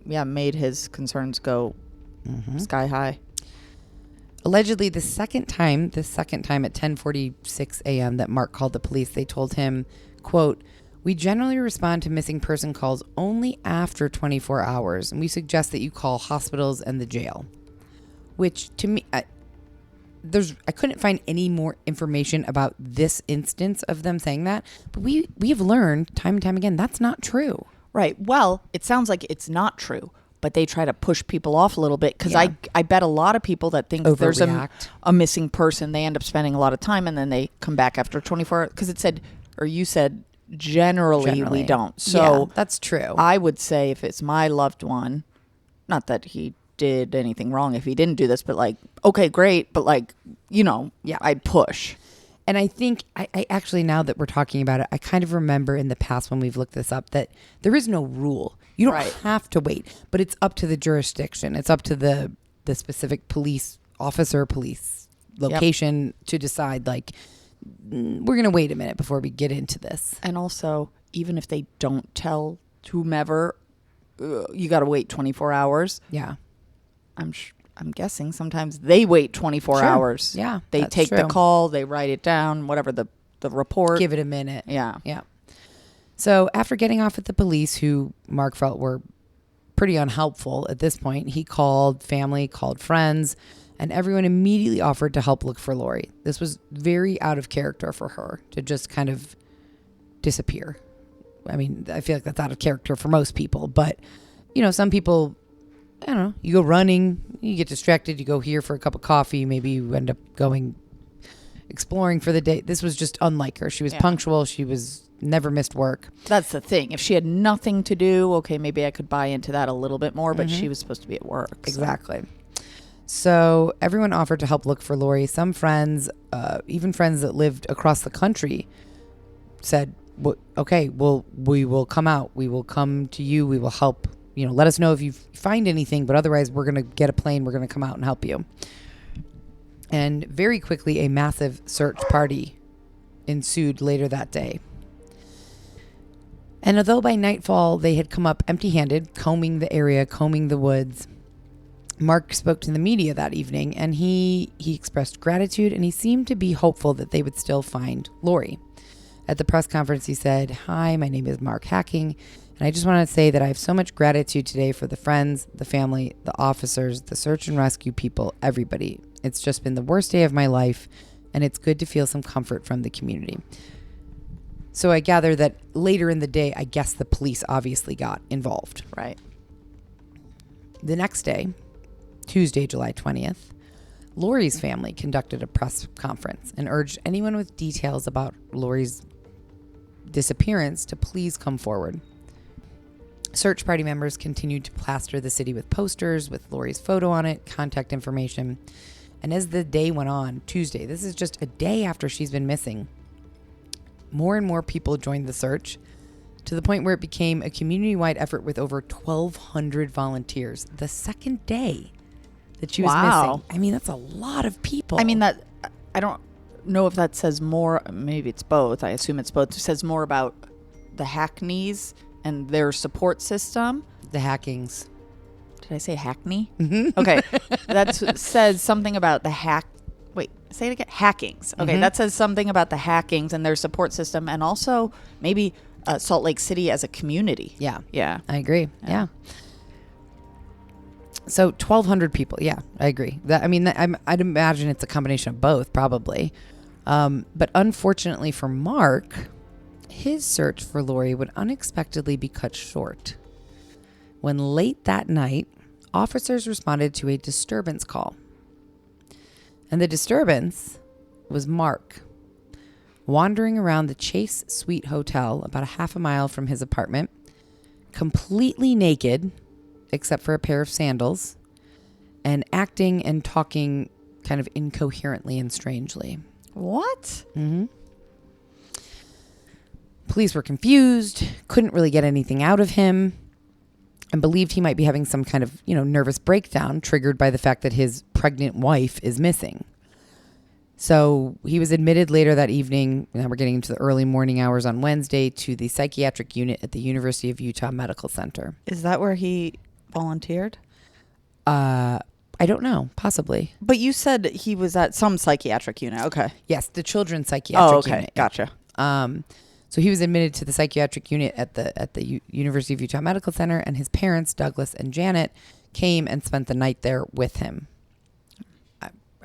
[SPEAKER 2] Made his concerns go sky high.
[SPEAKER 1] Allegedly, the second time at 10:46 a.m. that Mark called the police, they told him, quote, "We generally respond to missing person calls only after 24 hours, and we suggest that you call hospitals and the jail." Which, to me, I couldn't find any more information about this instance of them saying that, but we have learned time and time again that's not true.
[SPEAKER 2] Right. Well, it sounds like it's not true, but they try to push people off a little bit because
[SPEAKER 1] Yeah.
[SPEAKER 2] I bet a lot of people that think there's
[SPEAKER 1] Overreact.
[SPEAKER 2] a missing person, they end up spending a lot of time and then they come back after 24 hours because it said, or you said, generally we don't. So
[SPEAKER 1] yeah, that's true.
[SPEAKER 2] I would say if it's my loved one, not that he did anything wrong if he didn't do this, but like, okay, great, but like,
[SPEAKER 1] Yeah.
[SPEAKER 2] I'd push.
[SPEAKER 1] And I think, I actually, now that we're talking about it, I kind of remember in the past when we've looked this up that there is no rule. You don't
[SPEAKER 2] Right.
[SPEAKER 1] have to wait, but it's up to the jurisdiction. It's up to the specific police officer, police location to decide, like, we're going to wait a minute before we get into this.
[SPEAKER 2] And also, even if they don't tell whomever, you got to wait 24 hours.
[SPEAKER 1] Yeah.
[SPEAKER 2] I'm guessing sometimes they wait 24
[SPEAKER 1] Sure.
[SPEAKER 2] hours.
[SPEAKER 1] Yeah,
[SPEAKER 2] They
[SPEAKER 1] that's
[SPEAKER 2] take the
[SPEAKER 1] true.
[SPEAKER 2] call, they write it down, whatever the report.
[SPEAKER 1] Give it a minute.
[SPEAKER 2] Yeah.
[SPEAKER 1] Yeah. So after getting off with the police, who Mark felt were pretty unhelpful at this point, he called family, called friends, and everyone immediately offered to help look for Lori. This was very out of character for her to just kind of disappear. I mean, I feel like that's out of character for most people, but some people, I don't know, you go running, you get distracted, you go here for a cup of coffee, maybe you end up going exploring for the day. This was just unlike her. She was punctual. She was never missed work.
[SPEAKER 2] That's the thing. If she had nothing to do, okay, maybe I could buy into that a little bit more, but she was supposed to be at work. So.
[SPEAKER 1] Exactly. So everyone offered to help look for Lori. Some friends, even friends that lived across the country, said, okay, we will come out. We will come to you. We will help. Let us know if you find anything, but otherwise we're going to get a plane. We're going to come out and help you. And very quickly, a massive search party ensued later that day. And although by nightfall they had come up empty-handed, combing the area, combing the woods, Mark spoke to the media that evening, and he expressed gratitude, and he seemed to be hopeful that they would still find Lori. At the press conference, he said, "Hi, my name is Mark Hacking, and I just want to say that I have so much gratitude today for the friends, the family, the officers, the search and rescue people, everybody. It's just been the worst day of my life, and it's good to feel some comfort from the community." So I gather that later in the day, I guess the police obviously got involved.
[SPEAKER 2] Right.
[SPEAKER 1] The next day, Tuesday, July 20th, Lori's family conducted a press conference and urged anyone with details about Lori's disappearance to please come forward. Search party members continued to plaster the city with posters with Lori's photo on it, contact information. And as the day went on, Tuesday, this is just a day after she's been missing, more and more people joined the search. to the point where it became a community-wide effort with over 1,200 volunteers the second day that she was missing. I mean, that's a lot of people.
[SPEAKER 2] I mean, that I don't know if that says more. Maybe it's both. I assume it's both. It says more about the Hackneys and their support system.
[SPEAKER 1] The Hackings.
[SPEAKER 2] Did I say Hackney? Mm-hmm. Okay. That says something about the Wait, say it again. Hackings. Okay. Mm-hmm. That says something about the Hackings and their support system, and also maybe Salt Lake City as a community.
[SPEAKER 1] Yeah.
[SPEAKER 2] Yeah.
[SPEAKER 1] I agree. Yeah. So 1,200 people. Yeah, I agree. I'd imagine it's a combination of both, probably. But unfortunately for Mark, his search for Lori would unexpectedly be cut short when late that night, officers responded to a disturbance call. And the disturbance was Mark wandering around the Chase Suite Hotel about a half a mile from his apartment, completely naked, except for a pair of sandals, and acting and talking kind of incoherently and strangely.
[SPEAKER 2] What?
[SPEAKER 1] Mm-hmm. Police were confused, couldn't really get anything out of him, and believed he might be having some kind of, nervous breakdown triggered by the fact that his pregnant wife is missing. So he was admitted later that evening, now we're getting into the early morning hours on Wednesday, to the psychiatric unit at the University of Utah Medical Center.
[SPEAKER 2] Is that where he volunteered?
[SPEAKER 1] I don't know. Possibly.
[SPEAKER 2] But you said he was at some psychiatric unit. Okay.
[SPEAKER 1] Yes, the children's psychiatric unit.
[SPEAKER 2] Gotcha.
[SPEAKER 1] So he was admitted to the psychiatric unit at the University of Utah Medical Center, and his parents, Douglas and Janet, came and spent the night there with him.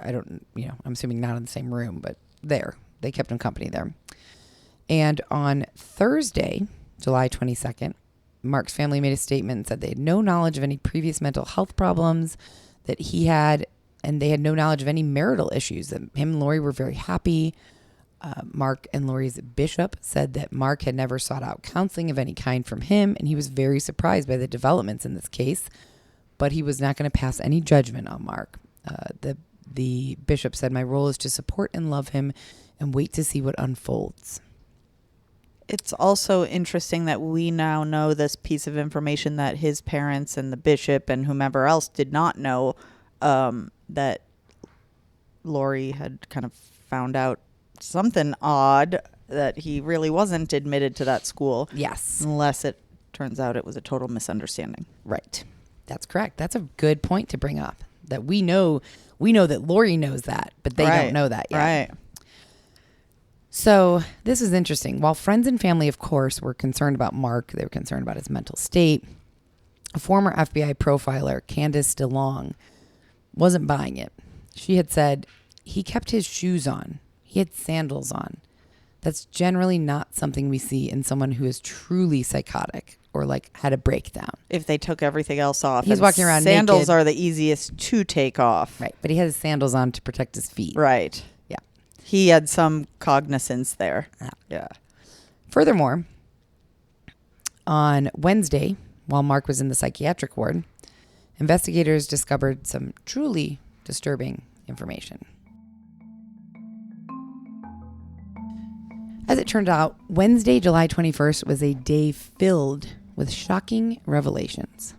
[SPEAKER 1] I don't, I'm assuming not in the same room, but there. They kept him company there. And on Thursday, July 22nd, Mark's family made a statement and said they had no knowledge of any previous mental health problems that he had, and they had no knowledge of any marital issues. That him and Lori were very happy. Mark and Lori's bishop said that Mark had never sought out counseling of any kind from him, and he was very surprised by the developments in this case, but he was not going to pass any judgment on Mark. The bishop said, "My role is to support and love him and wait to see what unfolds."
[SPEAKER 2] It's also interesting that we now know this piece of information that his parents and the bishop and whomever else did not know, that Lori had kind of found out something odd, that he really wasn't admitted to that school.
[SPEAKER 1] Yes.
[SPEAKER 2] Unless it turns out it was a total misunderstanding.
[SPEAKER 1] Right. That's correct. That's a good point to bring up. That we know that Lori knows that, but they don't know that yet.
[SPEAKER 2] Right.
[SPEAKER 1] So this is interesting. While friends and family, of course, were concerned about Mark, they were concerned about his mental state, a former FBI profiler, Candace DeLong, wasn't buying it. She had said, he kept his shoes on. He had sandals on. That's generally not something we see in someone who is truly psychotic or had a breakdown.
[SPEAKER 2] If they took everything else off.
[SPEAKER 1] He's walking around
[SPEAKER 2] sandals
[SPEAKER 1] naked.
[SPEAKER 2] Are the easiest to take off.
[SPEAKER 1] Right. But he had his sandals on to protect his feet.
[SPEAKER 2] Right.
[SPEAKER 1] Yeah.
[SPEAKER 2] He had some cognizance there. Yeah.
[SPEAKER 1] Furthermore, on Wednesday, while Mark was in the psychiatric ward, investigators discovered some truly disturbing information. As it turned out, Wednesday, July 21st was a day filled with shocking revelations.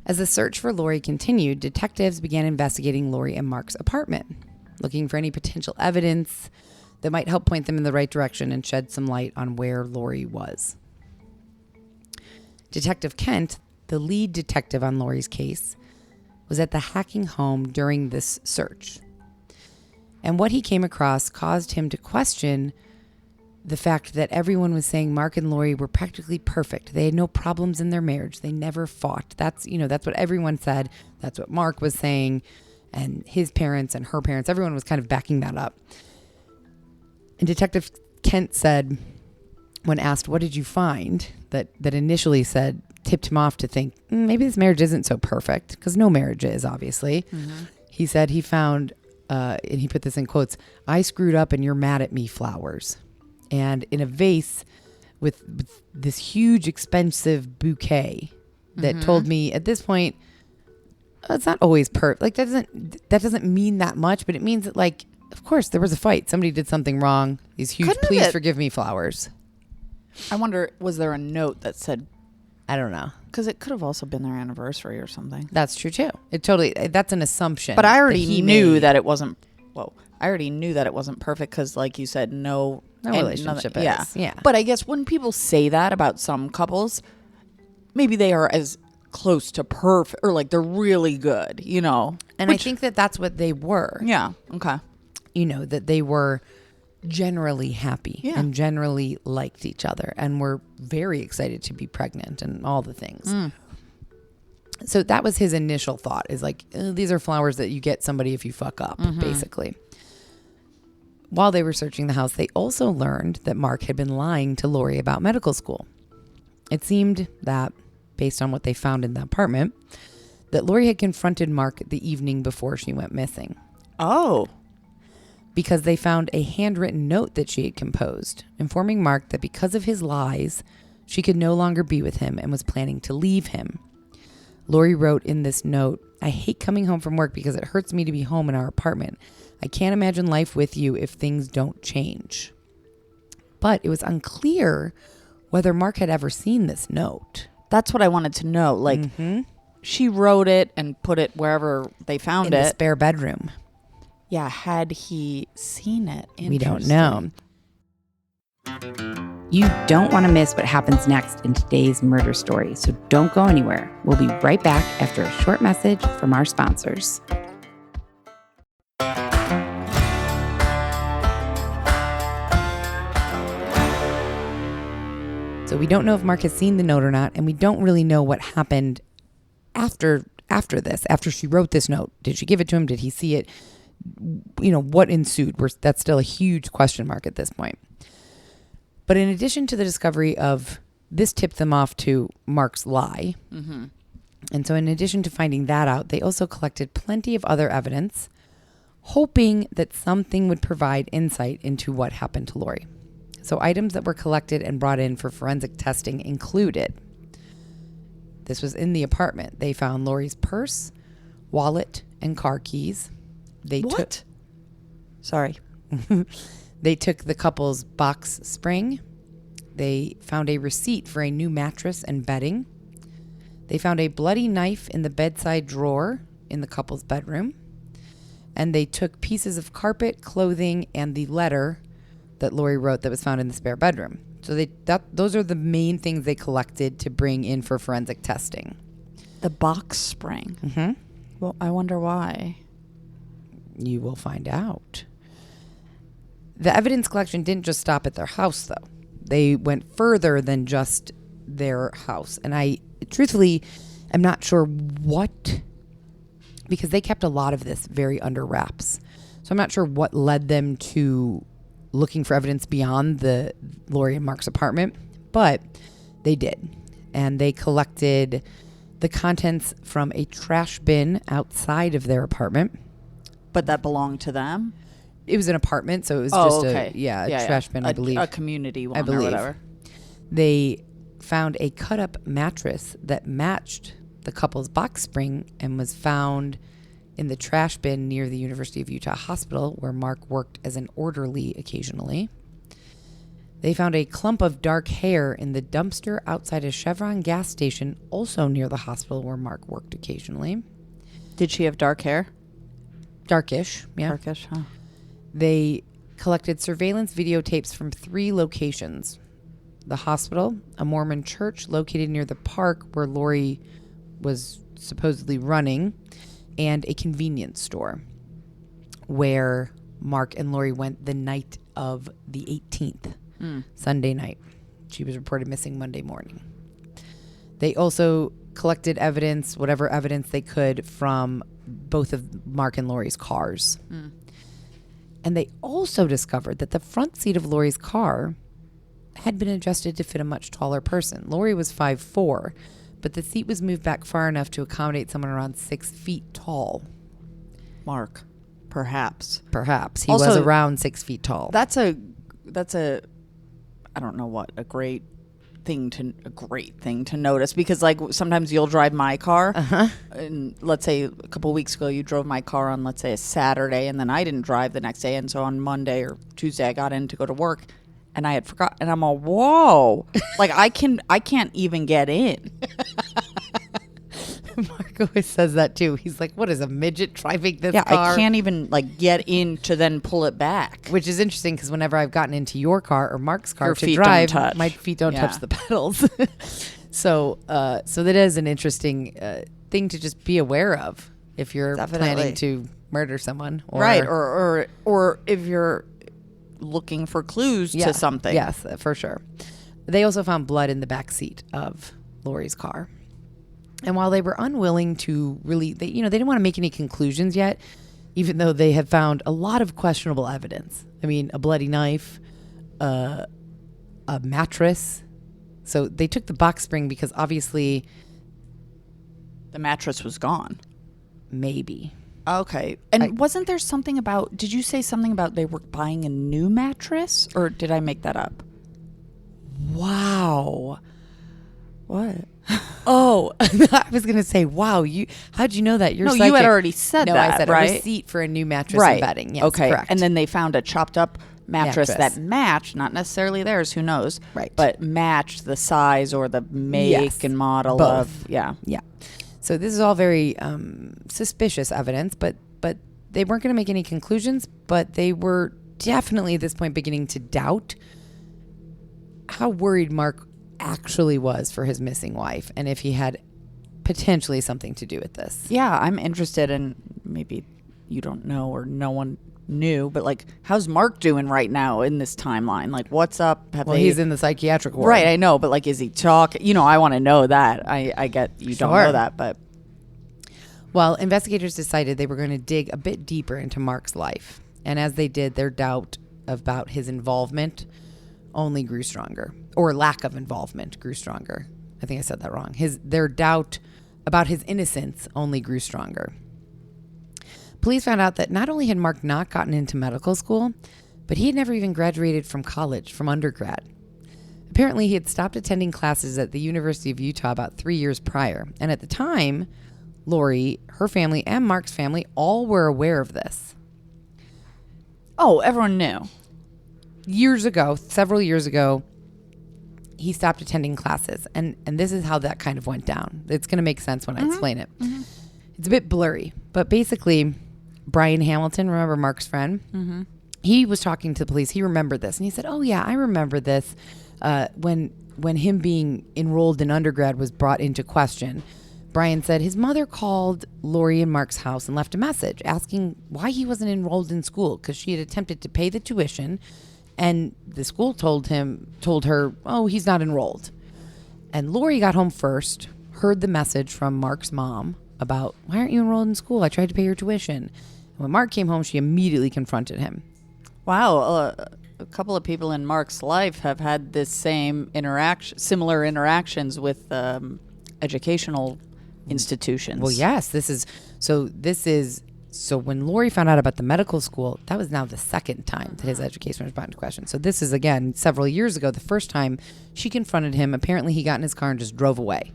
[SPEAKER 1] As the search for Lori continued, detectives began investigating Lori and Mark's apartment, looking for any potential evidence that might help point them in the right direction and shed some light on where Lori was. Detective Kent, the lead detective on Lori's case, was at the Hacking home during this search. And what he came across caused him to question the fact that everyone was saying Mark and Lori were practically perfect. They had no problems in their marriage. They never fought. That's what everyone said. That's what Mark was saying. And his parents and her parents, everyone was kind of backing that up. And Detective Kent said, when asked, what did you find, that initially tipped him off to think, maybe this marriage isn't so perfect, because no marriage is, obviously. Mm-hmm. He said he found, and he put this in quotes, "I screwed up and you're mad at me" flowers. And in a vase with this huge expensive bouquet that told me at this point, it's not always perfect. That doesn't mean that much, but it means that, of course there was a fight. Somebody did something wrong. These huge, please forgive me flowers.
[SPEAKER 2] I wonder, was there a note that said,
[SPEAKER 1] I don't know.
[SPEAKER 2] because it could have also been their anniversary or something.
[SPEAKER 1] That's true too. That's an assumption.
[SPEAKER 2] But I already knew
[SPEAKER 1] made.
[SPEAKER 2] that it wasn't, I already knew that it wasn't perfect because, like you said, no
[SPEAKER 1] relationship is. Yeah.
[SPEAKER 2] But I guess when people say that about some couples, maybe they are as close to perfect, or like they're really good, you know.
[SPEAKER 1] And I think that that's what they were.
[SPEAKER 2] Yeah. Okay.
[SPEAKER 1] You know, that they were generally happy and generally liked each other and were very excited to be pregnant and all the things. So that was his initial thought, is like, these are flowers that you get somebody if you fuck up, basically. While they were searching the house, they also learned that Mark had been lying to Lori about medical school. It seemed that, based on what they found in the apartment, that Lori had confronted Mark the evening before she went missing.
[SPEAKER 2] Oh.
[SPEAKER 1] Because they found a handwritten note that she had composed, informing Mark that because of his lies, she could no longer be with him and was planning to leave him. Lori wrote in this note, "I hate coming home from work because it hurts me to be home in our apartment. I can't imagine life with you if things don't change." But it was unclear whether Mark had ever seen this note.
[SPEAKER 2] That's what I wanted to know. Like, she wrote it and put it wherever they found
[SPEAKER 1] in
[SPEAKER 2] it.
[SPEAKER 1] The spare bedroom.
[SPEAKER 2] Yeah, had he seen it?
[SPEAKER 1] We don't know. You don't want to miss what happens next in today's murder story, so don't go anywhere. We'll be right back after a short message from our sponsors. So we don't know if Mark has seen the note or not, and we don't really know what happened after this, after she wrote this note. Did she give it to him? Did he see it? You know, what ensued? That's still a huge question mark at this point. But in addition to the discovery of this, tipped them off to Mark's lie. And so in addition to finding that out, they also collected plenty of other evidence, hoping that something would provide insight into what happened to Lori. So items that were collected and brought in for forensic testing included, this was in the apartment, they found Lori's purse, wallet, and car keys.
[SPEAKER 2] Sorry.
[SPEAKER 1] They took the couple's box spring. They found a receipt for a new mattress and bedding. They found a bloody knife in the bedside drawer in the couple's bedroom. And they took pieces of carpet, clothing, and the letter that Lori wrote that was found in the spare bedroom. So those are the main things they collected to bring in for forensic testing.
[SPEAKER 2] The box spring. Well, I wonder why.
[SPEAKER 1] You will find out. The evidence collection didn't just stop at their house, though. They went further than just their house. And I truthfully am not sure what, because they kept a lot of this very under wraps. So I'm not sure what led them to looking for evidence beyond the Lori and Mark's apartment, but they did. And they collected the contents from a trash bin outside of their apartment.
[SPEAKER 2] But that belonged to them?
[SPEAKER 1] It was an apartment, so it was a trash bin, I believe.
[SPEAKER 2] A community one,
[SPEAKER 1] I believe.
[SPEAKER 2] Or whatever.
[SPEAKER 1] They found a cut-up mattress that matched the couple's box spring and was found in the trash bin near the University of Utah Hospital, where Mark worked as an orderly occasionally. They found a clump of dark hair in the dumpster outside a Chevron gas station, also near the hospital where Mark worked occasionally.
[SPEAKER 2] Did she have dark hair?
[SPEAKER 1] Darkish, yeah.
[SPEAKER 2] Darkish, huh?
[SPEAKER 1] They collected surveillance videotapes from 3 locations. The hospital, a Mormon church located near the park where Lori was supposedly running, and a convenience store where Mark and Lori went the night of the 18th, Sunday night. She was reported missing Monday morning. They also collected evidence, whatever evidence they could, from both of Mark and Lori's cars. And they also discovered that the front seat of Lori's car had been adjusted to fit a much taller person. Lori was 5'4", but the seat was moved back far enough to accommodate someone around 6 feet tall.
[SPEAKER 2] Mark, perhaps.
[SPEAKER 1] He
[SPEAKER 2] also,
[SPEAKER 1] was around 6 feet tall.
[SPEAKER 2] That's a I don't know what, a great thing to notice, because like sometimes you'll drive my car and let's say a couple weeks ago you drove my car on, let's say, a Saturday, and then I didn't drive the next day, and so on Monday or Tuesday I got in to go to work And I had forgotten. And I'm all, whoa. Like, I can't even get in.
[SPEAKER 1] Mark always says that too. He's like, what is a midget driving this
[SPEAKER 2] Yeah,
[SPEAKER 1] car?
[SPEAKER 2] I can't even, like, get in to then pull it back.
[SPEAKER 1] Which is interesting because whenever I've gotten into your car or Mark's car
[SPEAKER 2] Your
[SPEAKER 1] to
[SPEAKER 2] feet
[SPEAKER 1] drive,
[SPEAKER 2] don't touch.
[SPEAKER 1] my feet don't
[SPEAKER 2] Yeah.
[SPEAKER 1] touch the pedals. So that is an interesting thing to just be aware of if you're
[SPEAKER 2] Definitely.
[SPEAKER 1] planning to murder someone. Or,
[SPEAKER 2] Right. Or if you're looking for clues to something.
[SPEAKER 1] Yes, for sure. They also found blood in the back seat of Lori's car. And while they were unwilling to really, they didn't want to make any conclusions yet, even though they had found a lot of questionable evidence. I mean, a bloody knife, a mattress. So they took the box spring because obviously,
[SPEAKER 2] The mattress was gone.
[SPEAKER 1] maybe.
[SPEAKER 2] Okay. And wasn't there something about, did you say something about they were buying a new mattress? Or did I make that up?
[SPEAKER 1] Wow.
[SPEAKER 2] What?
[SPEAKER 1] Oh, I was going to say, wow, how'd you know that? You're
[SPEAKER 2] No,
[SPEAKER 1] psychic.
[SPEAKER 2] you had already said
[SPEAKER 1] no,
[SPEAKER 2] that,
[SPEAKER 1] I said
[SPEAKER 2] right?
[SPEAKER 1] a receipt for a new mattress
[SPEAKER 2] Right.
[SPEAKER 1] and bedding. Yes,
[SPEAKER 2] okay.
[SPEAKER 1] correct.
[SPEAKER 2] And then they found a chopped up mattress
[SPEAKER 1] Mattress.
[SPEAKER 2] that matched, not necessarily theirs, who knows,
[SPEAKER 1] Right.
[SPEAKER 2] but matched the size or the make
[SPEAKER 1] Yes.
[SPEAKER 2] and model
[SPEAKER 1] Both.
[SPEAKER 2] of, yeah.
[SPEAKER 1] Yeah. So this is all very suspicious evidence, but they weren't going to make any conclusions, but they were definitely at this point beginning to doubt how worried Mark actually was for his missing wife and if he had potentially something to do with this.
[SPEAKER 2] Yeah, I'm interested in, maybe you don't know or no one knew, but like, how's Mark doing right now in this timeline? Like, what's up?
[SPEAKER 1] He's in the psychiatric ward.
[SPEAKER 2] Right, I know, but like, is he talking? I want to know that. I get you don't
[SPEAKER 1] Sure.
[SPEAKER 2] know that, but
[SPEAKER 1] Well, investigators decided they were going to dig a bit deeper into Mark's life. And as they did, their doubt about his involvement only grew stronger. Or lack of involvement grew stronger. I think I said that wrong. Their doubt about his innocence only grew stronger. Police found out that not only had Mark not gotten into medical school, but he had never even graduated from college, from undergrad. Apparently, he had stopped attending classes at the University of Utah about 3 years prior. And at the time, Lori, her family, and Mark's family all were aware of this.
[SPEAKER 2] oh, everyone knew.
[SPEAKER 1] Years ago, several years ago, he stopped attending classes. And this is how that kind of went down. It's going to make sense when I explain it. Mm-hmm. It's a bit blurry. But basically, Brian Hamilton, remember Mark's friend? Mm-hmm. He was talking to the police. He remembered this. And he said, oh, yeah, I remember this when him being enrolled in undergrad was brought into question. Brian said his mother called Lori and Mark's house and left a message asking why he wasn't enrolled in school because she had attempted to pay the tuition and the school told her, oh, he's not enrolled. And Lori got home first, heard the message from Mark's mom about, why aren't you enrolled in school? I tried to pay your tuition. And when Mark came home, she immediately confronted him.
[SPEAKER 2] Wow, a couple of people in Mark's life have had this similar interactions with educational institutions.
[SPEAKER 1] Well, yes, so when Lori found out about the medical school, that was now the second time that his education was brought into question. So this is, again, several years ago, the first time she confronted him. Apparently, he got in his car and just drove away.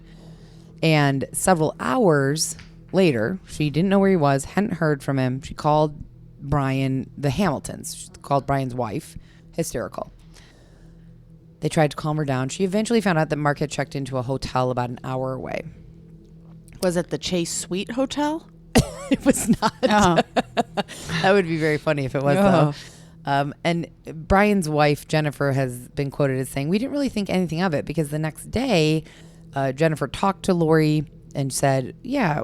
[SPEAKER 1] And several hours later, she didn't know where he was, hadn't heard from him. She called Brian, the Hamiltons. She called Brian's wife, hysterical. They tried to calm her down. She eventually found out that Mark had checked into a hotel about an hour away.
[SPEAKER 2] Was it the Chase Suite Hotel?
[SPEAKER 1] It was not.
[SPEAKER 2] Oh.
[SPEAKER 1] That would be very funny if it was, though. And Brian's wife, Jennifer, has been quoted as saying, we didn't really think anything of it because the next day, Jennifer talked to Lori and said, yeah.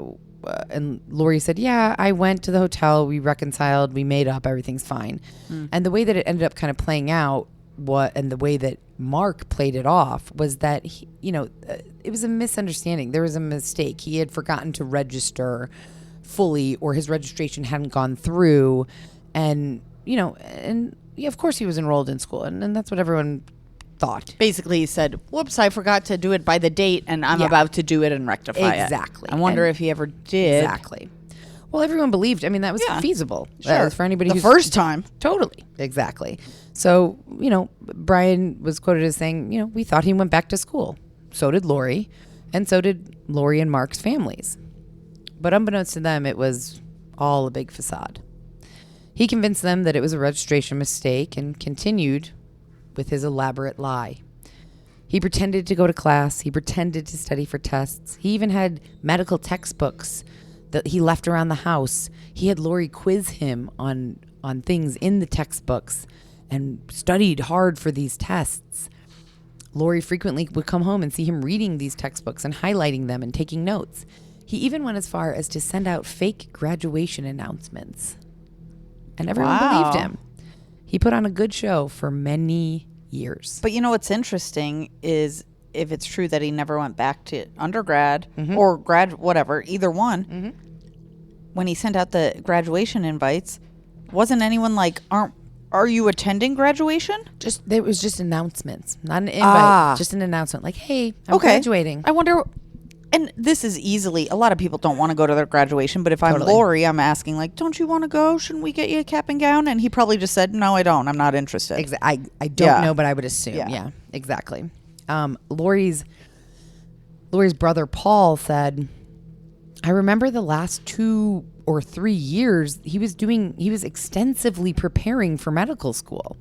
[SPEAKER 1] And Lori said, yeah, I went to the hotel. We reconciled. We made up. Everything's fine. And the way that it ended up kind of playing out, and the way that Mark played it off was that, it was a misunderstanding. There was a mistake. He had forgotten to register fully, or his registration hadn't gone through. And, of course he was enrolled in school. And that's what everyone thought.
[SPEAKER 2] Basically, he said, whoops, I forgot to do it by the date, and I'm about to do it and rectify it.
[SPEAKER 1] Exactly.
[SPEAKER 2] I wonder if he ever did.
[SPEAKER 1] Exactly. Well, everyone believed. I mean, that was feasible.
[SPEAKER 2] Sure.
[SPEAKER 1] For anybody
[SPEAKER 2] the first time.
[SPEAKER 1] Totally. Exactly. So, Brian was quoted as saying, we thought he went back to school. So did Lori. And so did Lori and Mark's families. But unbeknownst to them, it was all a big facade. He convinced them that it was a registration mistake and continued with his elaborate lie. He pretended to go to class. He pretended to study for tests. He even had medical textbooks that he left around the house. He had Lori quiz him on things in the textbooks and studied hard for these tests. Lori frequently would come home and see him reading these textbooks and highlighting them and taking notes. He even went as far as to send out fake graduation announcements. And everyone believed him. He put on a good show for many years.
[SPEAKER 2] But you know what's interesting is if it's true that he never went back to undergrad or whatever, either one, when he sent out the graduation invites, wasn't anyone like, are you attending graduation?
[SPEAKER 1] There was just announcements, not an invite, just an announcement like, hey, I'm graduating.
[SPEAKER 2] I wonder, and this is easily, a lot of people don't want to go to their graduation, but if I'm Lori, I'm asking like, don't you want to go? Shouldn't we get you a cap and gown? And he probably just said, no, I don't. I'm not interested.
[SPEAKER 1] I don't know, but I would assume. Yeah, exactly. Lori's brother Paul said, I remember the last 2 or 3 years he was extensively preparing for medical school.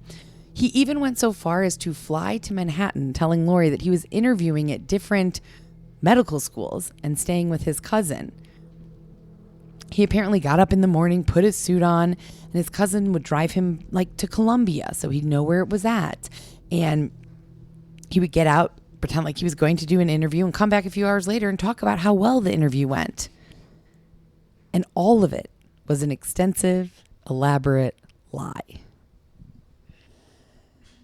[SPEAKER 1] He even went so far as to fly to Manhattan, telling Lori that he was interviewing at different medical schools and staying with his cousin. He apparently got up in the morning, put his suit on, and his cousin would drive him like to Columbia so he'd know where it was at. And he would get out, pretend like he was going to do an interview, and come back a few hours later and talk about how well the interview went. And all of it was an extensive, elaborate lie.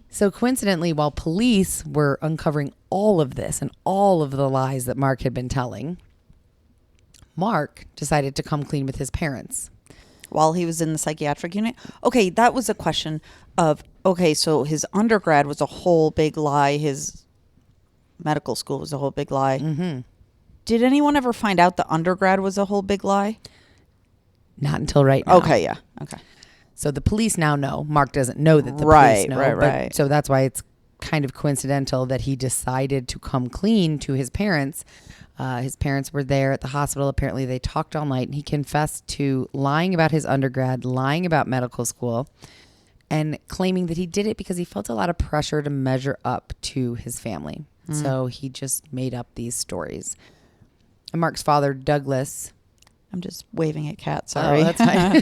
[SPEAKER 1] So coincidentally, while police were uncovering all of this and all of the lies that Mark had been telling, Mark decided to come clean with his parents.
[SPEAKER 2] While he was in the psychiatric unit? Okay, that was a question of, okay, so his undergrad was a whole big lie. His medical school was a whole big lie. Mm-hmm. Did anyone ever find out the undergrad was a whole big lie?
[SPEAKER 1] Not until right now.
[SPEAKER 2] Okay, yeah. Okay.
[SPEAKER 1] So the police now know. Mark doesn't know that the police know.
[SPEAKER 2] Right.
[SPEAKER 1] So that's why it's kind of coincidental that he decided to come clean to his parents. His parents were there at the hospital. Apparently they talked all night, and he confessed to lying about his undergrad, lying about medical school, and claiming that he did it because he felt a lot of pressure to measure up to his family. So he just made up these stories. And Mark's father, Douglas...
[SPEAKER 2] I'm just waving at Kat, sorry.
[SPEAKER 1] Oh, that's fine.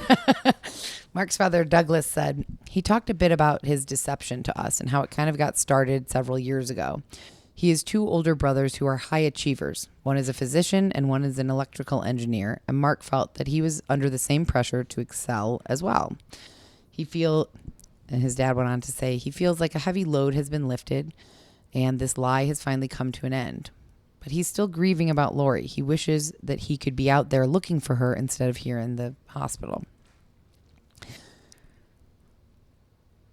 [SPEAKER 1] Mark's father, Douglas, said, he talked a bit about his deception to us and how it kind of got started several years ago. He has 2 older brothers who are high achievers. One is a physician and one is an electrical engineer. And Mark felt that he was under the same pressure to excel as well. And his dad went on to say, he feels like a heavy load has been lifted and this lie has finally come to an end. But he's still grieving about Lori. He wishes that he could be out there looking for her instead of here in the hospital.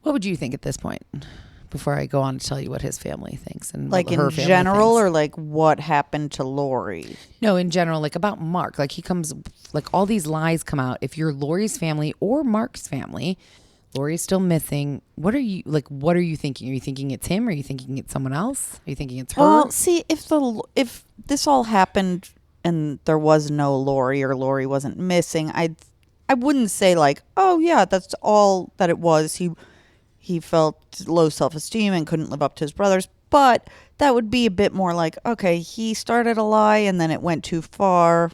[SPEAKER 1] What would you think at this point? Before I go on to tell you what his family thinks and
[SPEAKER 2] like
[SPEAKER 1] her
[SPEAKER 2] in general, or like what happened to Lori?
[SPEAKER 1] No, in general, like about Mark. Like he comes, like all these lies come out. If you're Lori's family or Mark's family, Lori's still missing. What are you thinking? Are you thinking it's him? Are you thinking it's someone else? Are you thinking it's her?
[SPEAKER 2] Well, see, if this all happened and there was no Lori or Lori wasn't missing, I wouldn't say like, oh yeah, that's all that it was. He felt low self-esteem and couldn't live up to his brothers. But that would be a bit more like, okay, he started a lie and then it went too far.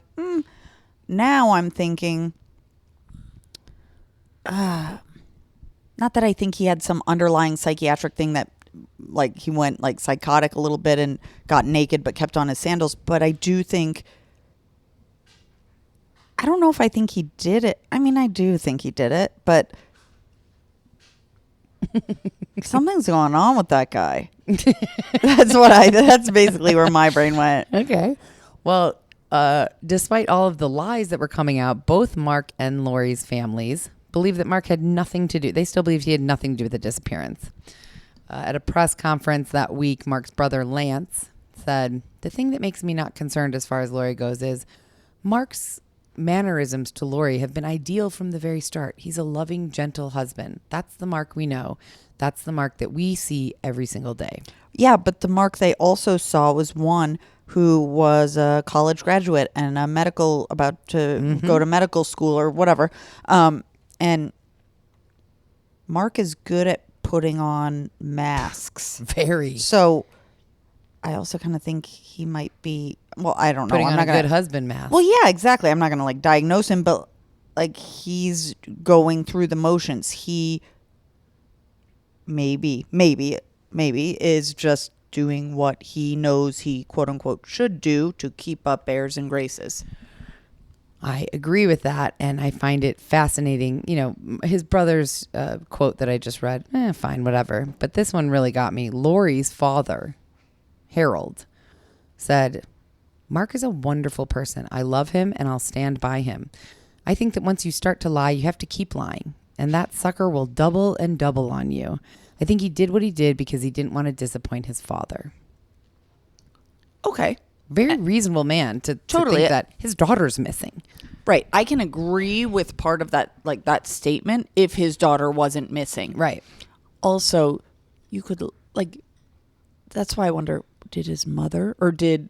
[SPEAKER 2] Now I'm thinking, not that I think he had some underlying psychiatric thing that like he went like psychotic a little bit and got naked but kept on his sandals. But I do think, I don't know if I think he did it. I mean, I do think he did it, but something's going on with that guy. That's basically where my brain went.
[SPEAKER 1] Okay. Well, despite all of the lies that were coming out, both Mark and Lori's families believe that Mark had nothing to do. They still believed he had nothing to do with the disappearance. At a press conference that week, Mark's brother Lance said, the thing that makes me not concerned as far as Lori goes is Mark's mannerisms to Lori have been ideal from the very start. He's a loving, gentle husband. That's the Mark we know. That's the Mark that we see every single day.
[SPEAKER 2] Yeah, but the Mark they also saw was one who was a college graduate and a medical, about to go to medical school or whatever. And Mark is good at putting on masks.
[SPEAKER 1] Very.
[SPEAKER 2] So I also kind of think he might be, well, I don't know.
[SPEAKER 1] Putting
[SPEAKER 2] I'm
[SPEAKER 1] on
[SPEAKER 2] not
[SPEAKER 1] a
[SPEAKER 2] gonna,
[SPEAKER 1] good husband mask.
[SPEAKER 2] well, yeah, exactly. I'm not going to like diagnose him, but like he's going through the motions. He maybe is just doing what he knows he quote unquote should do to keep up airs and graces.
[SPEAKER 1] I agree with that, and I find it fascinating. You know, his brother's quote that I just read, fine, whatever. But this one really got me. Lori's father, Harold, said, Mark is a wonderful person. I love him, and I'll stand by him. I think that once you start to lie, you have to keep lying, and that sucker will double and double on you. I think he did what he did because he didn't want to disappoint his father.
[SPEAKER 2] Okay.
[SPEAKER 1] Very reasonable man to
[SPEAKER 2] Totally.
[SPEAKER 1] think that his daughter's missing.
[SPEAKER 2] Right. I can agree with part of that, like that statement, if his daughter wasn't missing.
[SPEAKER 1] Right.
[SPEAKER 2] Also, you could, like, that's why I wonder, did his mother or did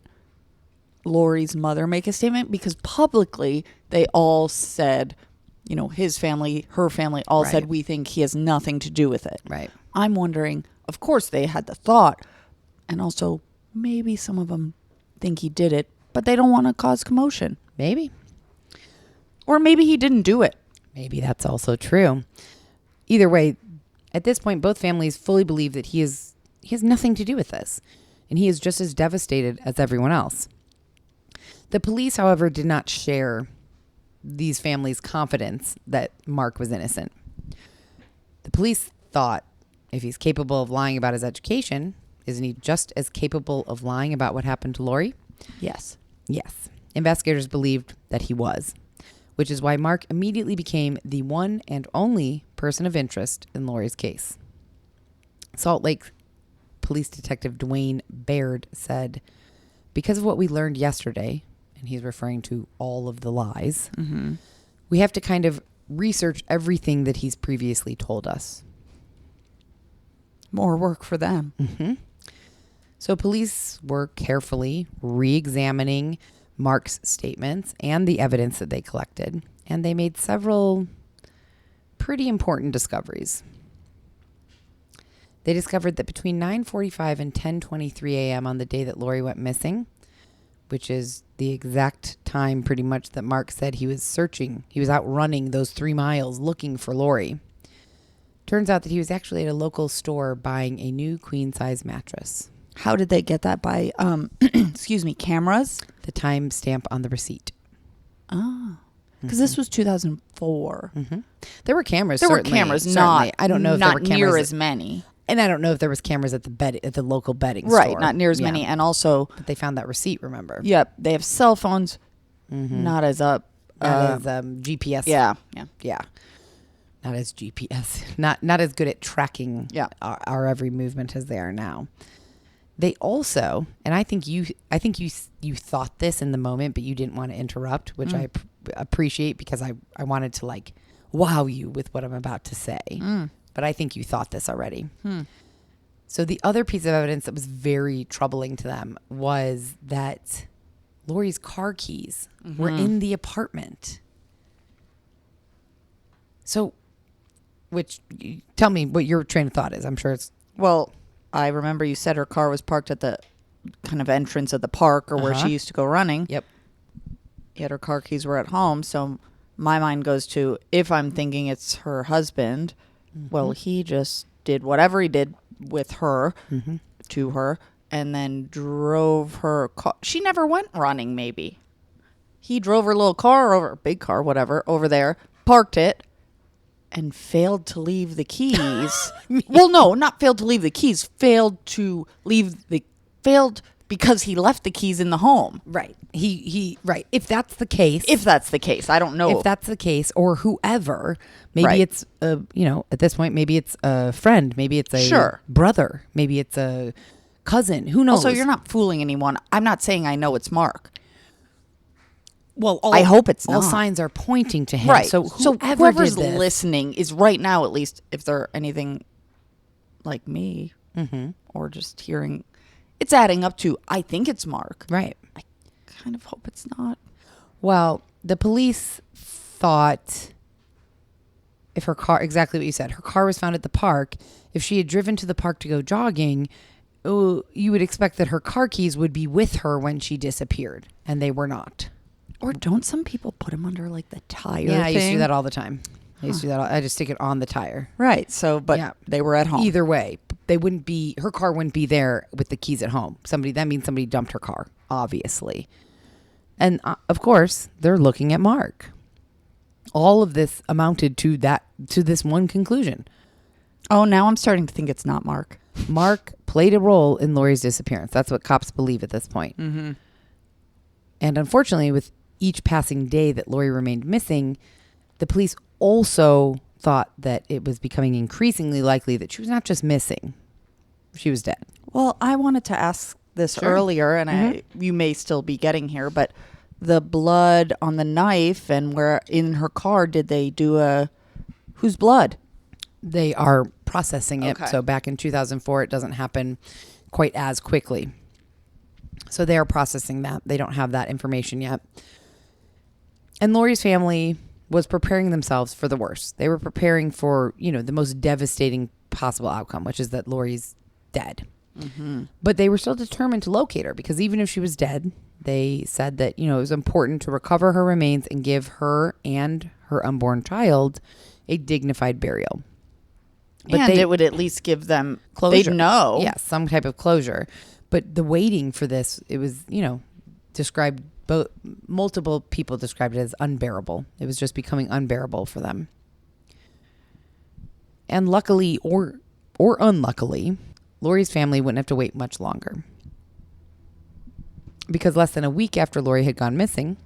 [SPEAKER 2] Lori's mother make a statement? Because publicly, they all said, you know, his family, her family, all said, we think he has nothing to do with it.
[SPEAKER 1] Right.
[SPEAKER 2] I'm wondering, of course, they had the thought, and also maybe some of them think he did it, but they don't want to cause commotion.
[SPEAKER 1] Maybe.
[SPEAKER 2] Or maybe he didn't do it.
[SPEAKER 1] Maybe that's also true. Either way, at this point, both families fully believe that he has nothing to do with this, and he is just as devastated as everyone else. The police, however, did not share these families' confidence that Mark was innocent. The police thought, if he's capable of lying about his education, isn't he just as capable of lying about what happened to Lori?
[SPEAKER 2] Yes.
[SPEAKER 1] Yes. Investigators believed that he was, which is why Mark immediately became the one and only person of interest in Lori's case. Salt Lake Police Detective Dwayne Baird said, because of what we learned yesterday, and he's referring to all of the lies, we have to kind of research everything that he's previously told us.
[SPEAKER 2] More work for them.
[SPEAKER 1] Mm-hmm. So police were carefully re-examining Mark's statements and the evidence that they collected, and they made several pretty important discoveries. They discovered that between 9:45 and 10:23 a.m. on the day that Lori went missing, which is the exact time pretty much that Mark said he was searching, he was out running those 3 miles looking for Lori. Turns out that he was actually at a local store buying a new queen-size mattress.
[SPEAKER 2] How did they get that? By, cameras?
[SPEAKER 1] The time stamp on the receipt.
[SPEAKER 2] Oh. Because this was 2004.
[SPEAKER 1] Mm-hmm. There were cameras.
[SPEAKER 2] There were cameras,
[SPEAKER 1] certainly. I don't know if there were
[SPEAKER 2] not
[SPEAKER 1] cameras
[SPEAKER 2] near as many.
[SPEAKER 1] And I don't know if there was cameras at the local bedding
[SPEAKER 2] Right,
[SPEAKER 1] store.
[SPEAKER 2] not near as many. And also,
[SPEAKER 1] but they found that receipt, remember?
[SPEAKER 2] Yep, they have cell phones, not as up.
[SPEAKER 1] Not as GPS.
[SPEAKER 2] Yeah.
[SPEAKER 1] Not as GPS. Not as good at tracking our every movement as they are now. They also, and I think you thought this in the moment, but you didn't want to interrupt, which I appreciate because I wanted to like wow you with what I'm about to say. But I think you thought this already. So the other piece of evidence that was very troubling to them was that Lori's car keys were in the apartment. So, tell me what your train of thought is. I'm sure it's...
[SPEAKER 2] Well, I remember you said her car was parked at the kind of entrance of the park or where she used to go running.
[SPEAKER 1] Yep.
[SPEAKER 2] Yet her car keys were at home. So my mind goes to, if I'm thinking it's her husband, well, he just did whatever he did with her, to her, and then drove her car. She never went running, maybe. He drove her little car over, big car, whatever, over there, parked it, and failed to leave the keys. Well, no, not failed to leave the keys. Failed because he left the keys in the home.
[SPEAKER 1] Right. He right. If that's the case.
[SPEAKER 2] I don't know.
[SPEAKER 1] If that's the case, or whoever, maybe it's at this point, maybe it's a friend, maybe it's a brother, maybe it's a cousin. Who knows?
[SPEAKER 2] Also, you're not fooling anyone. I'm not saying I know it's Mark.
[SPEAKER 1] Well,
[SPEAKER 2] I hope it's not.
[SPEAKER 1] All signs are pointing to him.
[SPEAKER 2] Right.
[SPEAKER 1] So
[SPEAKER 2] whoever's listening is right now, at least, if they're anything like me, or just hearing, it's adding up to, I think it's Mark.
[SPEAKER 1] Right.
[SPEAKER 2] I kind of hope it's not.
[SPEAKER 1] Well, the police thought if her car, exactly what you said, her car was found at the park, if she had driven to the park to go jogging, you would expect that her car keys would be with her when she disappeared, and they were not.
[SPEAKER 2] Or don't some people put them under like the tire
[SPEAKER 1] Yeah, I used to do
[SPEAKER 2] thing?
[SPEAKER 1] that all the time. I used to do that. I just stick it on the tire.
[SPEAKER 2] Right. So, but they were at home.
[SPEAKER 1] Either way, they wouldn't be. Her car wouldn't be there with the keys at home. That means somebody dumped her car, obviously. And of course, they're looking at Mark. All of this amounted to this one conclusion.
[SPEAKER 2] Oh, now I'm starting to think it's not Mark.
[SPEAKER 1] Mark played a role in Lori's disappearance. That's what cops believe at this point.
[SPEAKER 2] Mm-hmm.
[SPEAKER 1] And unfortunately, with each passing day that Lori remained missing, the police also thought that it was becoming increasingly likely that she was not just missing, she was dead.
[SPEAKER 2] Well, I wanted to ask this earlier, and you may still be getting here, but the blood on the knife and where in her car, did they do whose blood?
[SPEAKER 1] They are processing it.
[SPEAKER 2] Okay.
[SPEAKER 1] So back in 2004, it doesn't happen quite as quickly. So they are processing that. They don't have that information yet. And Lori's family was preparing themselves for the worst. They were preparing for, the most devastating possible outcome, which is that Lori's dead. Mm-hmm. But they were still determined to locate her, because even if she was dead, they said that, it was important to recover her remains and give her and her unborn child a dignified burial.
[SPEAKER 2] But it would at least give them
[SPEAKER 1] closure.
[SPEAKER 2] They'd know.
[SPEAKER 1] Yes, some type of closure. But the waiting for this, it was, described, multiple people described it as unbearable. It was just becoming unbearable for them. And luckily or unluckily, Lori's family wouldn't have to wait much longer. Because less than a week after Lori had gone missing,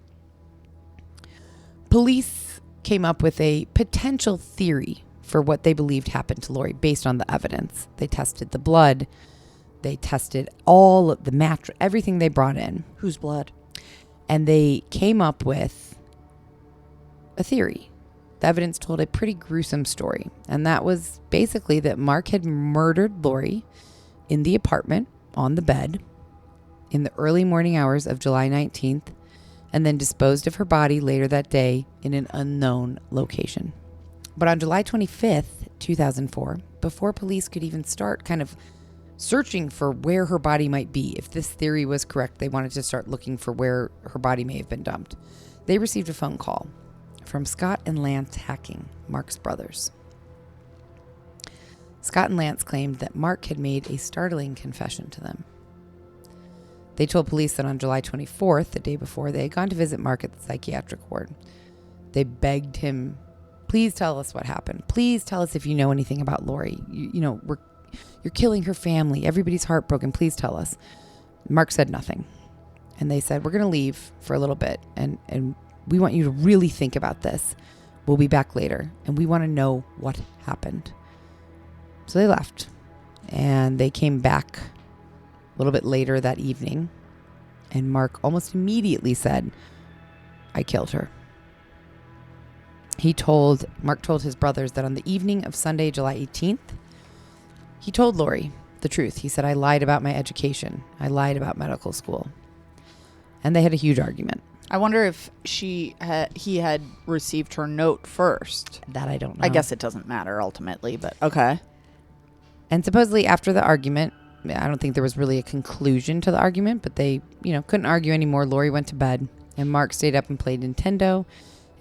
[SPEAKER 1] police came up with a potential theory for what they believed happened to Lori based on the evidence. They tested the blood. They tested all of the everything they brought in.
[SPEAKER 2] Whose blood?
[SPEAKER 1] And they came up with a theory. The evidence told a pretty gruesome story. And that was basically that Mark had murdered Lori in the apartment on the bed in the early morning hours of July 19th, and then disposed of her body later that day in an unknown location. But on July 25th, 2004, before police could even start kind of searching for where her body might be, if this theory was correct, they wanted to start looking for where her body may have been dumped. They received a phone call from Scott and Lance Hacking, Mark's brothers. Scott and Lance claimed that Mark had made a startling confession to them. They told police that on July 24th, the day before, they had gone to visit Mark at the psychiatric ward. They begged him, please tell us what happened. Please tell us if you know anything about Lori. You're killing her family. Everybody's heartbroken. Please tell us. Mark said nothing. And they said, we're going to leave for a little bit. And we want you to really think about this. We'll be back later. And we want to know what happened. So they left. And they came back a little bit later that evening. And Mark almost immediately said, I killed her. Mark told his brothers that on the evening of Sunday, July 18th, he told Lori the truth. He said, I lied about my education. I lied about medical school. And they had a huge argument.
[SPEAKER 2] I wonder if he had received her note first.
[SPEAKER 1] That I don't know.
[SPEAKER 2] I guess it doesn't matter ultimately, but okay.
[SPEAKER 1] And supposedly after the argument, I don't think there was really a conclusion to the argument, but they, couldn't argue anymore. Lori went to bed and Mark stayed up and played Nintendo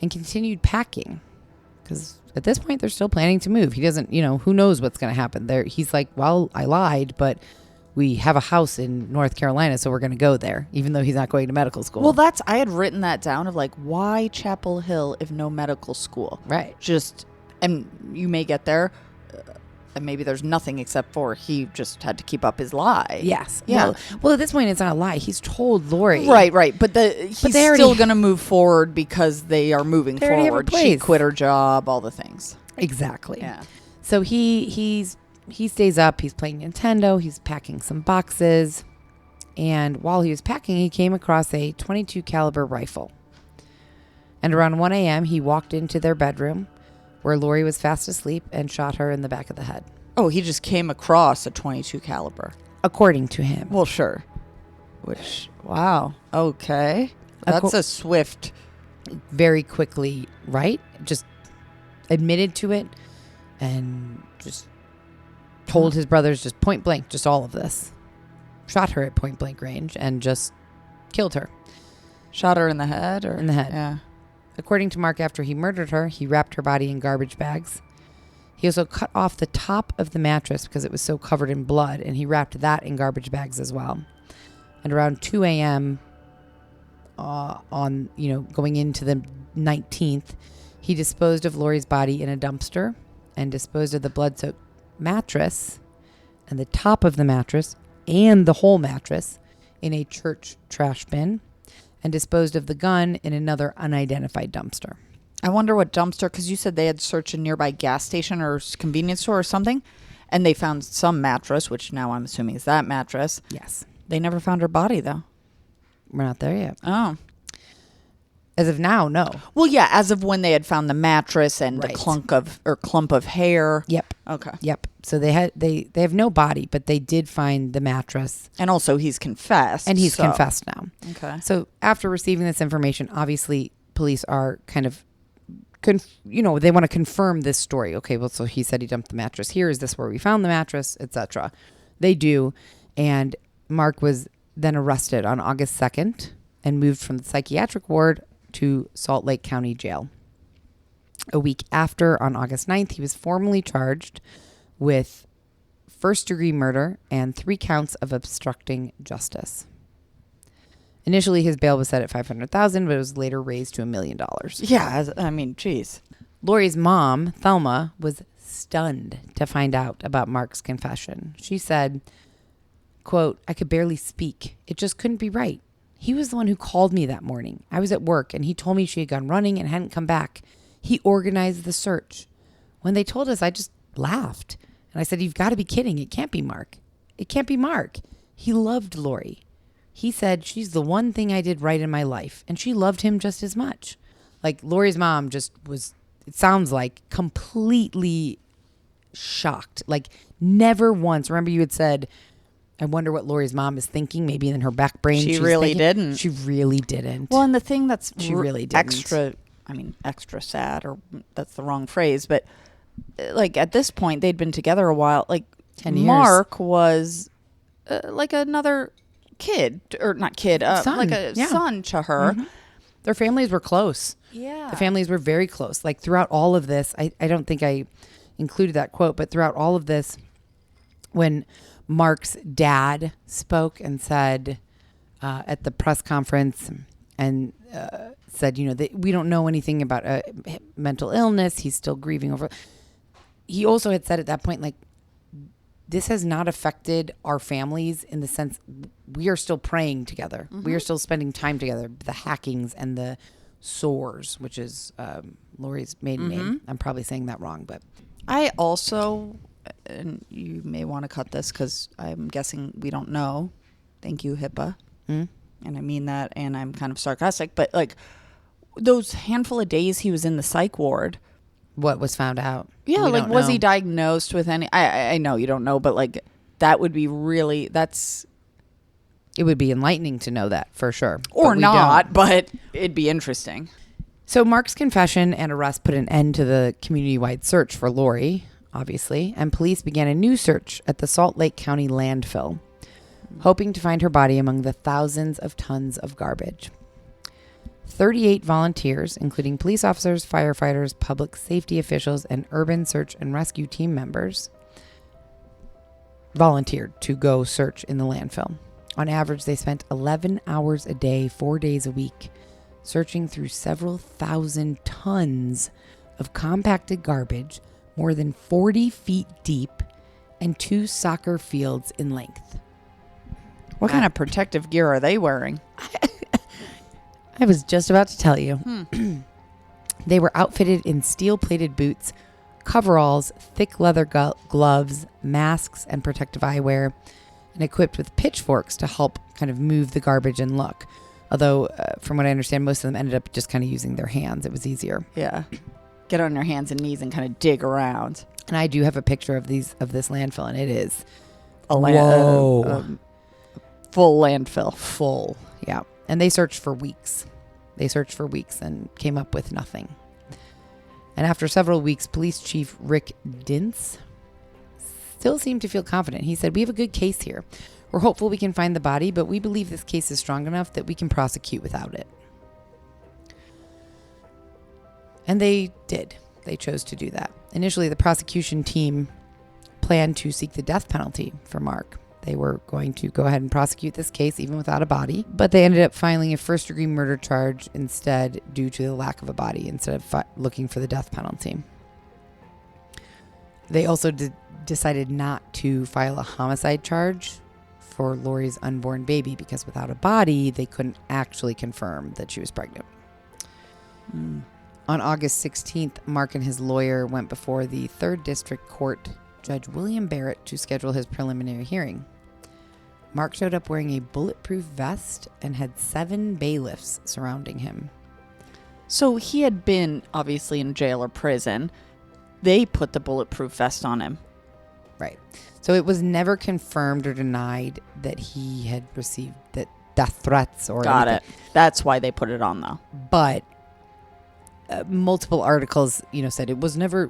[SPEAKER 1] and continued packing. Because at this point, they're still planning to move. He doesn't, who knows what's going to happen there. He's like, well, I lied, but we have a house in North Carolina, so we're going to go there, even though he's not going to medical school.
[SPEAKER 2] Well, I had written that down of like, why Chapel Hill if no medical school?
[SPEAKER 1] Right.
[SPEAKER 2] And you may get there, and maybe there's nothing except for he just had to keep up his lie.
[SPEAKER 1] Yes.
[SPEAKER 2] Yeah.
[SPEAKER 1] Well, at this point, it's not a lie. He's told Lori.
[SPEAKER 2] Right. But he's still going to move forward because they are moving forward. She quit her job, all the things.
[SPEAKER 1] Exactly.
[SPEAKER 2] Yeah.
[SPEAKER 1] So he stays up. He's playing Nintendo. He's packing some boxes. And while he was packing, he came across a .22 caliber rifle. And around 1 a.m., he walked into their bedroom where Lori was fast asleep and shot her in the back of the head.
[SPEAKER 2] Oh, he just came across a .22 caliber.
[SPEAKER 1] According to him.
[SPEAKER 2] Well, sure. Wow. Okay. That's a swift.
[SPEAKER 1] Very quickly, right? Just admitted to it and just told his brothers just point blank, just all of this. Shot her at point blank range and just killed her.
[SPEAKER 2] Shot her in the head? Or
[SPEAKER 1] In the head.
[SPEAKER 2] Yeah.
[SPEAKER 1] According to Mark, after he murdered her, he wrapped her body in garbage bags. He also cut off the top of the mattress because it was so covered in blood, and he wrapped that in garbage bags as well. And around 2 a.m. Going into the 19th, he disposed of Lori's body in a dumpster and disposed of the blood-soaked mattress and the top of the mattress and the whole mattress in a church trash bin, and disposed of the gun in another unidentified dumpster.
[SPEAKER 2] I wonder what dumpster, because you said they had searched a nearby gas station or convenience store or something, and they found some mattress, which now I'm assuming is that mattress.
[SPEAKER 1] Yes.
[SPEAKER 2] They never found her body, though.
[SPEAKER 1] We're not there yet.
[SPEAKER 2] Oh.
[SPEAKER 1] As of now, no.
[SPEAKER 2] Well, yeah, as of when they had found the mattress and
[SPEAKER 1] Right.
[SPEAKER 2] the clump of hair.
[SPEAKER 1] Yep.
[SPEAKER 2] Okay.
[SPEAKER 1] Yep. So they have no body, but they did find the mattress.
[SPEAKER 2] And also he's confessed.
[SPEAKER 1] And he's
[SPEAKER 2] so-
[SPEAKER 1] confessed now.
[SPEAKER 2] Okay.
[SPEAKER 1] So after receiving this information, obviously police are kind of, they want to confirm this story. Okay, well, so he said he dumped the mattress here. Is this where we found the mattress, etc.? They do. And Mark was then arrested on August 2nd and moved from the psychiatric ward to Salt Lake County Jail. A week after, on August 9th, he was formally charged with first-degree murder and 3 counts of obstructing justice. Initially, his bail was set at $500,000, but it was later raised to $1 million.
[SPEAKER 2] Yeah, geez.
[SPEAKER 1] Lori's mom, Thelma, was stunned to find out about Mark's confession. She said, quote, "I could barely speak. It just couldn't be right. He was the one who called me that morning. I was at work, and he told me she had gone running and hadn't come back. He organized the search. When they told us, I just laughed. And I said, you've got to be kidding. It can't be Mark. It can't be Mark. He loved Lori. He said, she's the one thing I did right in my life. And she loved him just as much." Like, Lori's mom just was, it sounds like, completely shocked. Like, never once. Remember you had said, I wonder what Lori's mom is thinking. Maybe in her back brain.
[SPEAKER 2] She really didn't.
[SPEAKER 1] She really didn't.
[SPEAKER 2] Well, and the thing that's
[SPEAKER 1] She really didn't.
[SPEAKER 2] extra sad, or that's the wrong phrase, but like at this point, they'd been together a while. Like
[SPEAKER 1] 10 years.
[SPEAKER 2] Mark was like another kid, or not kid,
[SPEAKER 1] Son.
[SPEAKER 2] like a
[SPEAKER 1] Yeah.
[SPEAKER 2] son to her.
[SPEAKER 1] Mhm. Their families were close.
[SPEAKER 2] Yeah.
[SPEAKER 1] The families were very close. Like throughout all of this, I don't think I included that quote, but throughout all of this, when Mark's dad spoke and said at the press conference and said, that we don't know anything about mental illness. He's still grieving over. He also had said at that point, like, this has not affected our families in the sense we are still praying together. Mm-hmm. We are still spending time together. The Hackings and the Soars, which is Lori's maiden name. I'm probably saying that wrong, but
[SPEAKER 2] I also, and you may want to cut this because I'm guessing we don't know. Thank you, HIPAA. And I mean that, and I'm kind of sarcastic, but like those handful of days he was in the psych ward.
[SPEAKER 1] What was found out?
[SPEAKER 2] Yeah,
[SPEAKER 1] We
[SPEAKER 2] like
[SPEAKER 1] don't
[SPEAKER 2] was
[SPEAKER 1] know.
[SPEAKER 2] he diagnosed with any? I know you don't know, but like that would be really, that's,
[SPEAKER 1] It would be enlightening to know that for sure.
[SPEAKER 2] or
[SPEAKER 1] But we
[SPEAKER 2] not,
[SPEAKER 1] don't.
[SPEAKER 2] but it'd be interesting.
[SPEAKER 1] So Mark's confession and arrest put an end to the community-wide search for Lori, obviously, and police began a new search at the Salt Lake County landfill, hoping to find her body among the thousands of tons of garbage. 38 volunteers, including police officers, firefighters, public safety officials, and urban search and rescue team members, volunteered to go search in the landfill. On average, they spent 11 hours a day, 4 days a week, searching through several thousand tons of compacted garbage, more than 40 feet deep, and 2 soccer fields in length.
[SPEAKER 2] What kind of protective gear are they wearing?
[SPEAKER 1] I was just about to tell you. They were outfitted in steel-plated boots, coveralls, thick leather gloves, masks, and protective eyewear, and equipped with pitchforks to help kind of move the garbage and look. Although, from what I understand, most of them ended up just kind of using their hands. It was easier.
[SPEAKER 2] Yeah. Get on your hands and knees and kind of dig around.
[SPEAKER 1] And I do have a picture of this landfill, and it is
[SPEAKER 2] Whoa. Full landfill.
[SPEAKER 1] full. Yeah. And they searched for weeks. And came up with nothing. And after several weeks, Police Chief Rick Dintz still seemed to feel confident. He said, "We have a good case here. We're hopeful we can find the body, but we believe this case is strong enough that we can prosecute without it." And they did. They chose to do that. Initially, the prosecution team planned to seek the death penalty for Mark. They were going to go ahead and prosecute this case even without a body, but they ended up filing a first-degree murder charge instead due to the lack of a body instead of looking for the death penalty. They also decided not to file a homicide charge for Lori's unborn baby because without a body, they couldn't actually confirm that she was pregnant. On August 16th, Mark and his lawyer went before the 3rd District Court Judge William Barrett to schedule his preliminary hearing. Mark showed up wearing a bulletproof vest and had 7 bailiffs surrounding him.
[SPEAKER 2] So he had been obviously in jail or prison. They put the bulletproof vest on him.
[SPEAKER 1] Right. So it was never confirmed or denied that he had received death threats or
[SPEAKER 2] Got
[SPEAKER 1] anything.
[SPEAKER 2] it. That's why they put it on, though.
[SPEAKER 1] But multiple articles, said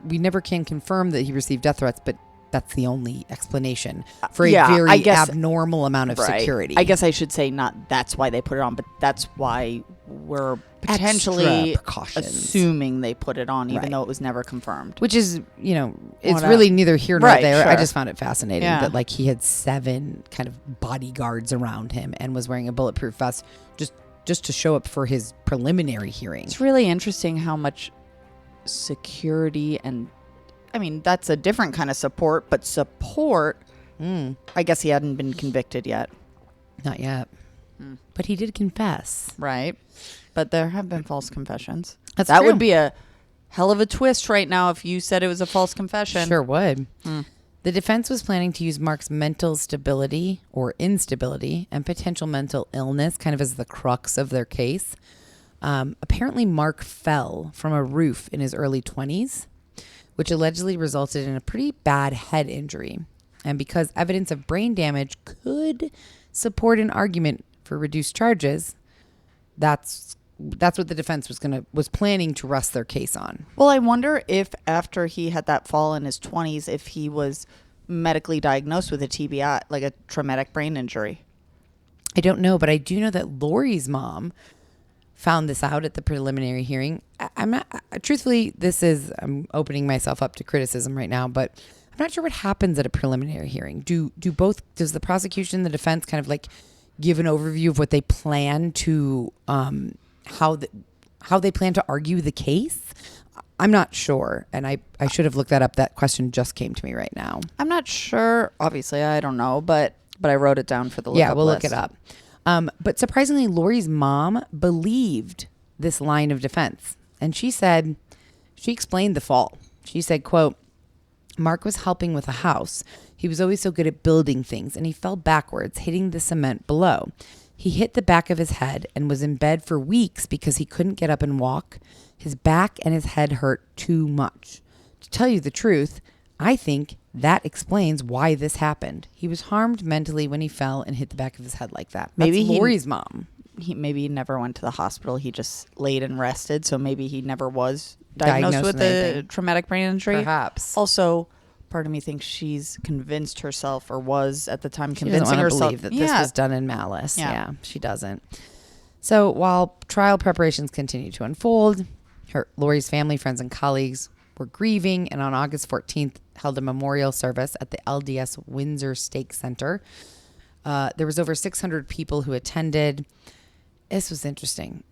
[SPEAKER 1] we never can confirm that he received death threats, but that's the only explanation for a very abnormal amount of security.
[SPEAKER 2] I guess I should say not that's why they put it on, but that's why we're potentially assuming they put it on, even though it was never confirmed.
[SPEAKER 1] Which is, it's really neither here nor there.
[SPEAKER 2] Sure.
[SPEAKER 1] I just found it fascinating that he had 7 kind of bodyguards around him and was wearing a bulletproof vest just to show up for his preliminary hearing.
[SPEAKER 2] It's really interesting how much security and that's a different kind of support, but support, I guess he hadn't been convicted yet.
[SPEAKER 1] Not yet. But he did confess.
[SPEAKER 2] Right. But there have been false confessions.
[SPEAKER 1] That
[SPEAKER 2] true. Would be a hell of a twist right now if you said it was a false confession.
[SPEAKER 1] Sure would. The defense was planning to use Mark's mental stability or instability and potential mental illness kind of as the crux of their case. Apparently, Mark fell from a roof in his early 20s, which allegedly resulted in a pretty bad head injury. And because evidence of brain damage could support an argument for reduced charges, that's what the defense was planning to rest their case on.
[SPEAKER 2] Well, I wonder if after he had that fall in his 20s, if he was medically diagnosed with a TBI, like a traumatic brain injury.
[SPEAKER 1] I don't know, but I do know that Lori's mom found this out at the preliminary hearing. I'm not, truthfully, I'm opening myself up to criticism right now, but I'm not sure what happens at a preliminary hearing. Does the prosecution and the defense kind of give an overview of what they plan to, how they plan to argue the case? I'm not sure, and I should have looked that up. That question just came to me right now.
[SPEAKER 2] I'm not sure. Obviously, I don't know, but I wrote it down for the lookup
[SPEAKER 1] we'll
[SPEAKER 2] list.
[SPEAKER 1] Look it up. But surprisingly, Lori's mom believed this line of defense. And she explained the fall. She said, quote, "Mark was helping with a house. He was always so good at building things, and he fell backwards, hitting the cement below. He hit the back of his head and was in bed for weeks because he couldn't get up and walk. His back and his head hurt too much. To tell you the truth, I think that explains why this happened. He was harmed mentally when he fell and hit the back of his head like that." That's Lori's mom.
[SPEAKER 2] Maybe he never went to the hospital. He just laid and rested. So maybe he never was diagnosed with a traumatic brain injury.
[SPEAKER 1] Perhaps.
[SPEAKER 2] Also, part of me thinks she's convinced herself, or was at the time convincing
[SPEAKER 1] herself. She doesn't
[SPEAKER 2] herself
[SPEAKER 1] believe that this was done in malice. Yeah, she doesn't. So while trial preparations continue to unfold, Lori's family, friends, and colleagues were grieving, and on August 14th held a memorial service at the LDS Windsor Stake Center. There was over 600 people who attended. This was interesting.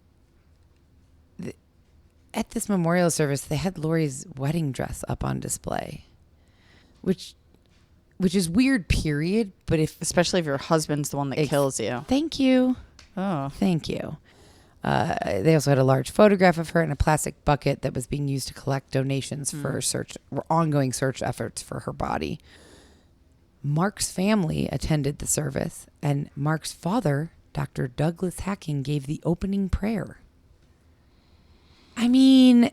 [SPEAKER 1] At this memorial service, they had Lori's wedding dress up on display, which is weird, period. But especially if your husband's the one that kills you. Thank you.
[SPEAKER 2] Oh,
[SPEAKER 1] thank you. They also had a large photograph of her in a plastic bucket that was being used to collect donations for ongoing search efforts for her body. Mark's family attended the service, and Mark's father, Dr. Douglas Hacking, gave the opening prayer. I mean,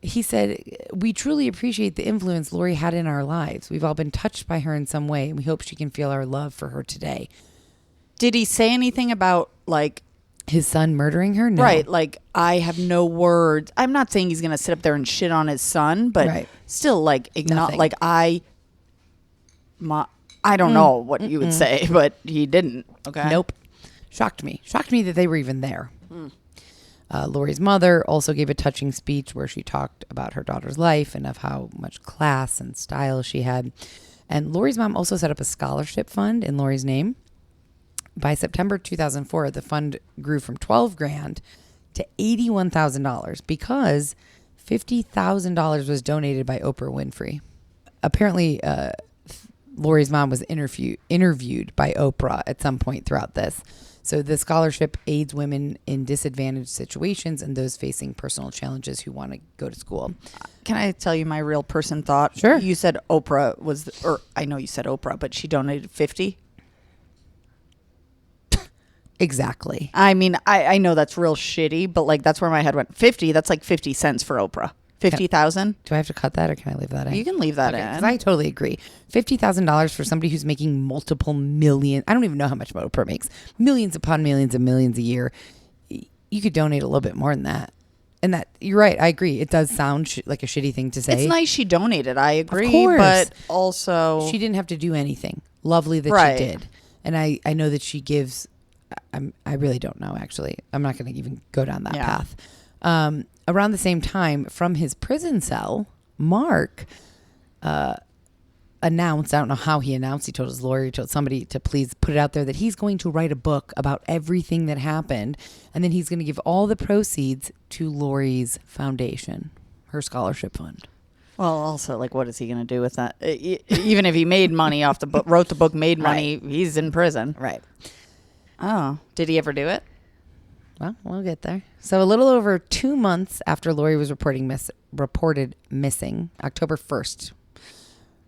[SPEAKER 1] he said, "We truly appreciate the influence Lori had in our lives. We've all been touched by her in some way, and we hope she can feel our love for her today."
[SPEAKER 2] Did he say anything about
[SPEAKER 1] His son murdering her? No.
[SPEAKER 2] Right. Like, I have no words. I'm not saying he's going to sit up there and shit on his son, but
[SPEAKER 1] Right.
[SPEAKER 2] still, like,
[SPEAKER 1] Nothing.
[SPEAKER 2] like I don't know what you would say, but he didn't. Okay.
[SPEAKER 1] Nope. Shocked me that they were even there. Lori's mother also gave a touching speech where she talked about her daughter's life and of how much class and style she had. And Lori's mom also set up a scholarship fund in Lori's name. By September 2004, the fund grew from $12,000 to $81,000 because $50,000 was donated by Oprah Winfrey. Apparently, Lori's mom was interviewed by Oprah at some point throughout this. So the scholarship aids women in disadvantaged situations and those facing personal challenges who want to go to school.
[SPEAKER 2] Can I tell you my real person thought?
[SPEAKER 1] Sure.
[SPEAKER 2] You said Oprah or I know you said Oprah, but she donated 50.
[SPEAKER 1] Exactly.
[SPEAKER 2] I mean, I know that's real shitty, but like that's where my head went. 50, that's like 50 cents for Oprah. 50,000.
[SPEAKER 1] Do I have to cut that or can I leave that in?
[SPEAKER 2] You can leave that in.
[SPEAKER 1] Because I totally agree. $50,000 for somebody who's making multiple million. I don't even know how much Oprah makes. Millions upon millions and millions a year. You could donate a little bit more than that. And that, you're right. I agree. It does sound like a shitty thing to say.
[SPEAKER 2] It's nice she donated. I agree.
[SPEAKER 1] Of course.
[SPEAKER 2] But also,
[SPEAKER 1] she didn't have to do anything. Lovely that
[SPEAKER 2] Right.
[SPEAKER 1] she did. And I know that she gives. I really don't know, actually. I'm not going to even go down that path. Around the same time, from his prison cell, Mark announced, I don't know how he announced, he told his lawyer, he told somebody to please put it out there that he's going to write a book about everything that happened. And then he's going to give all the proceeds to Lori's foundation, her scholarship fund.
[SPEAKER 2] well, also, like, what is he going to do with that? Even if he made money off the book, wrote the book, made money, he's in prison.
[SPEAKER 1] Right.
[SPEAKER 2] Oh, did he ever do it?
[SPEAKER 1] Well, we'll get there. So a little over 2 months after Lori was reported missing, October 1st,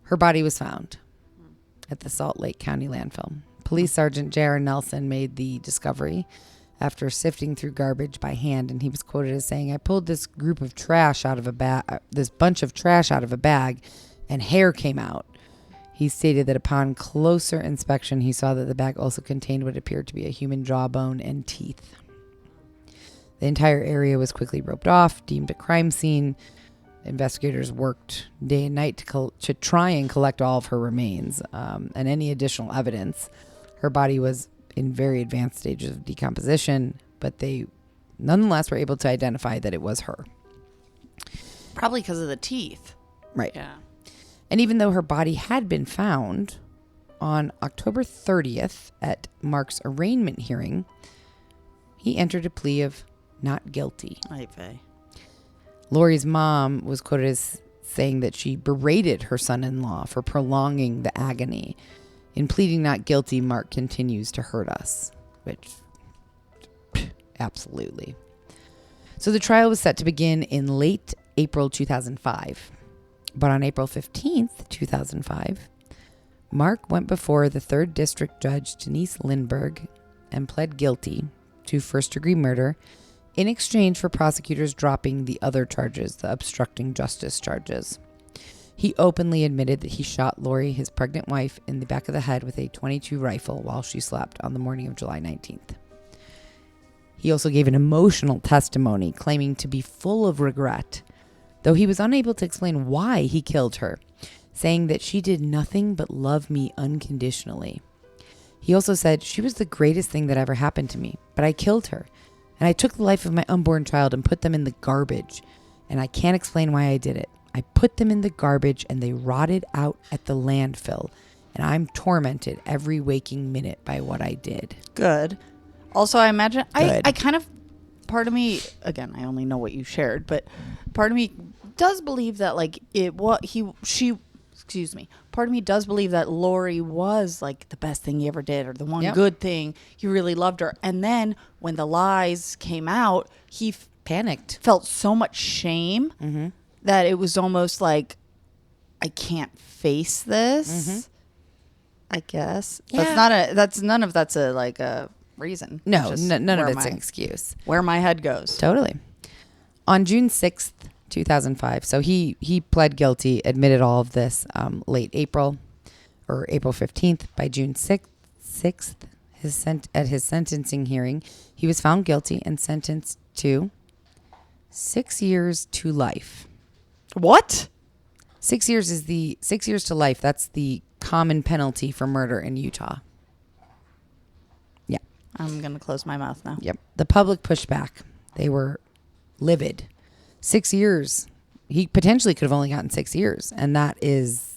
[SPEAKER 1] her body was found at the Salt Lake County landfill. Police Sergeant Jaron Nelson made the discovery after sifting through garbage by hand, and he was quoted as saying, "I pulled this group of trash out of a bag, this bunch of trash out of a bag, and hair came out." He stated that upon closer inspection, he saw that the bag also contained what appeared to be a human jawbone and teeth. The entire area was quickly roped off, deemed a crime scene. Investigators worked day and night to try and collect all of her remains and any additional evidence. Her body was in very advanced stages of decomposition, but they nonetheless were able to identify that it was her.
[SPEAKER 2] Probably because of the teeth.
[SPEAKER 1] Right.
[SPEAKER 2] Yeah.
[SPEAKER 1] And even though her body had been found on October 30th at Mark's arraignment hearing, he entered a plea of not guilty. Lori's mom was quoted as saying that she berated her son-in-law for prolonging the agony. In pleading not guilty, Mark continues to hurt us, which absolutely. So the trial was set to begin in late April 2005. But on April 15th, 2005, Mark went before the 3rd District Judge Denise Lindbergh and pled guilty to first-degree murder in exchange for prosecutors dropping the other charges, the obstructing justice charges. He openly admitted that he shot Lori, his pregnant wife, in the back of the head with a .22 rifle while she slept on the morning of July 19th. He also gave an emotional testimony claiming to be full of regret, though he was unable to explain why he killed her, saying that she did nothing but love me unconditionally. He also said, "She was the greatest thing that ever happened to me, but I killed her. And I took the life of my unborn child and put them in the garbage. And I can't explain why I did it. I put them in the garbage and they rotted out at the landfill. And I'm tormented every waking minute by what I did."
[SPEAKER 2] Good. Also, I imagine,
[SPEAKER 1] Good.
[SPEAKER 2] I kind of, part of me, again, I only know what you shared, but part of me does believe that, like, part of me does believe that Lori was, like, the best thing he ever did or the one good thing. He really loved her. And then when the lies came out, he
[SPEAKER 1] Panicked.
[SPEAKER 2] felt so much shame that it was almost like, I can't face this, I guess.
[SPEAKER 1] Yeah.
[SPEAKER 2] None of that's a reason.
[SPEAKER 1] No,
[SPEAKER 2] It's just
[SPEAKER 1] none of
[SPEAKER 2] where
[SPEAKER 1] it's an excuse.
[SPEAKER 2] Where my head goes.
[SPEAKER 1] Totally. On June 6th, 2005, so he pled guilty, admitted all of this late April, or April 15th. By June 6th, at his sentencing hearing, he was found guilty and sentenced to 6 years to life.
[SPEAKER 2] What?
[SPEAKER 1] 6 years is 6 years to life. That's the common penalty for murder in Utah. Yeah.
[SPEAKER 2] I'm going to close my mouth now.
[SPEAKER 1] Yep. The public pushed back. They were livid. 6 years. He potentially could have only gotten 6 years. And that is,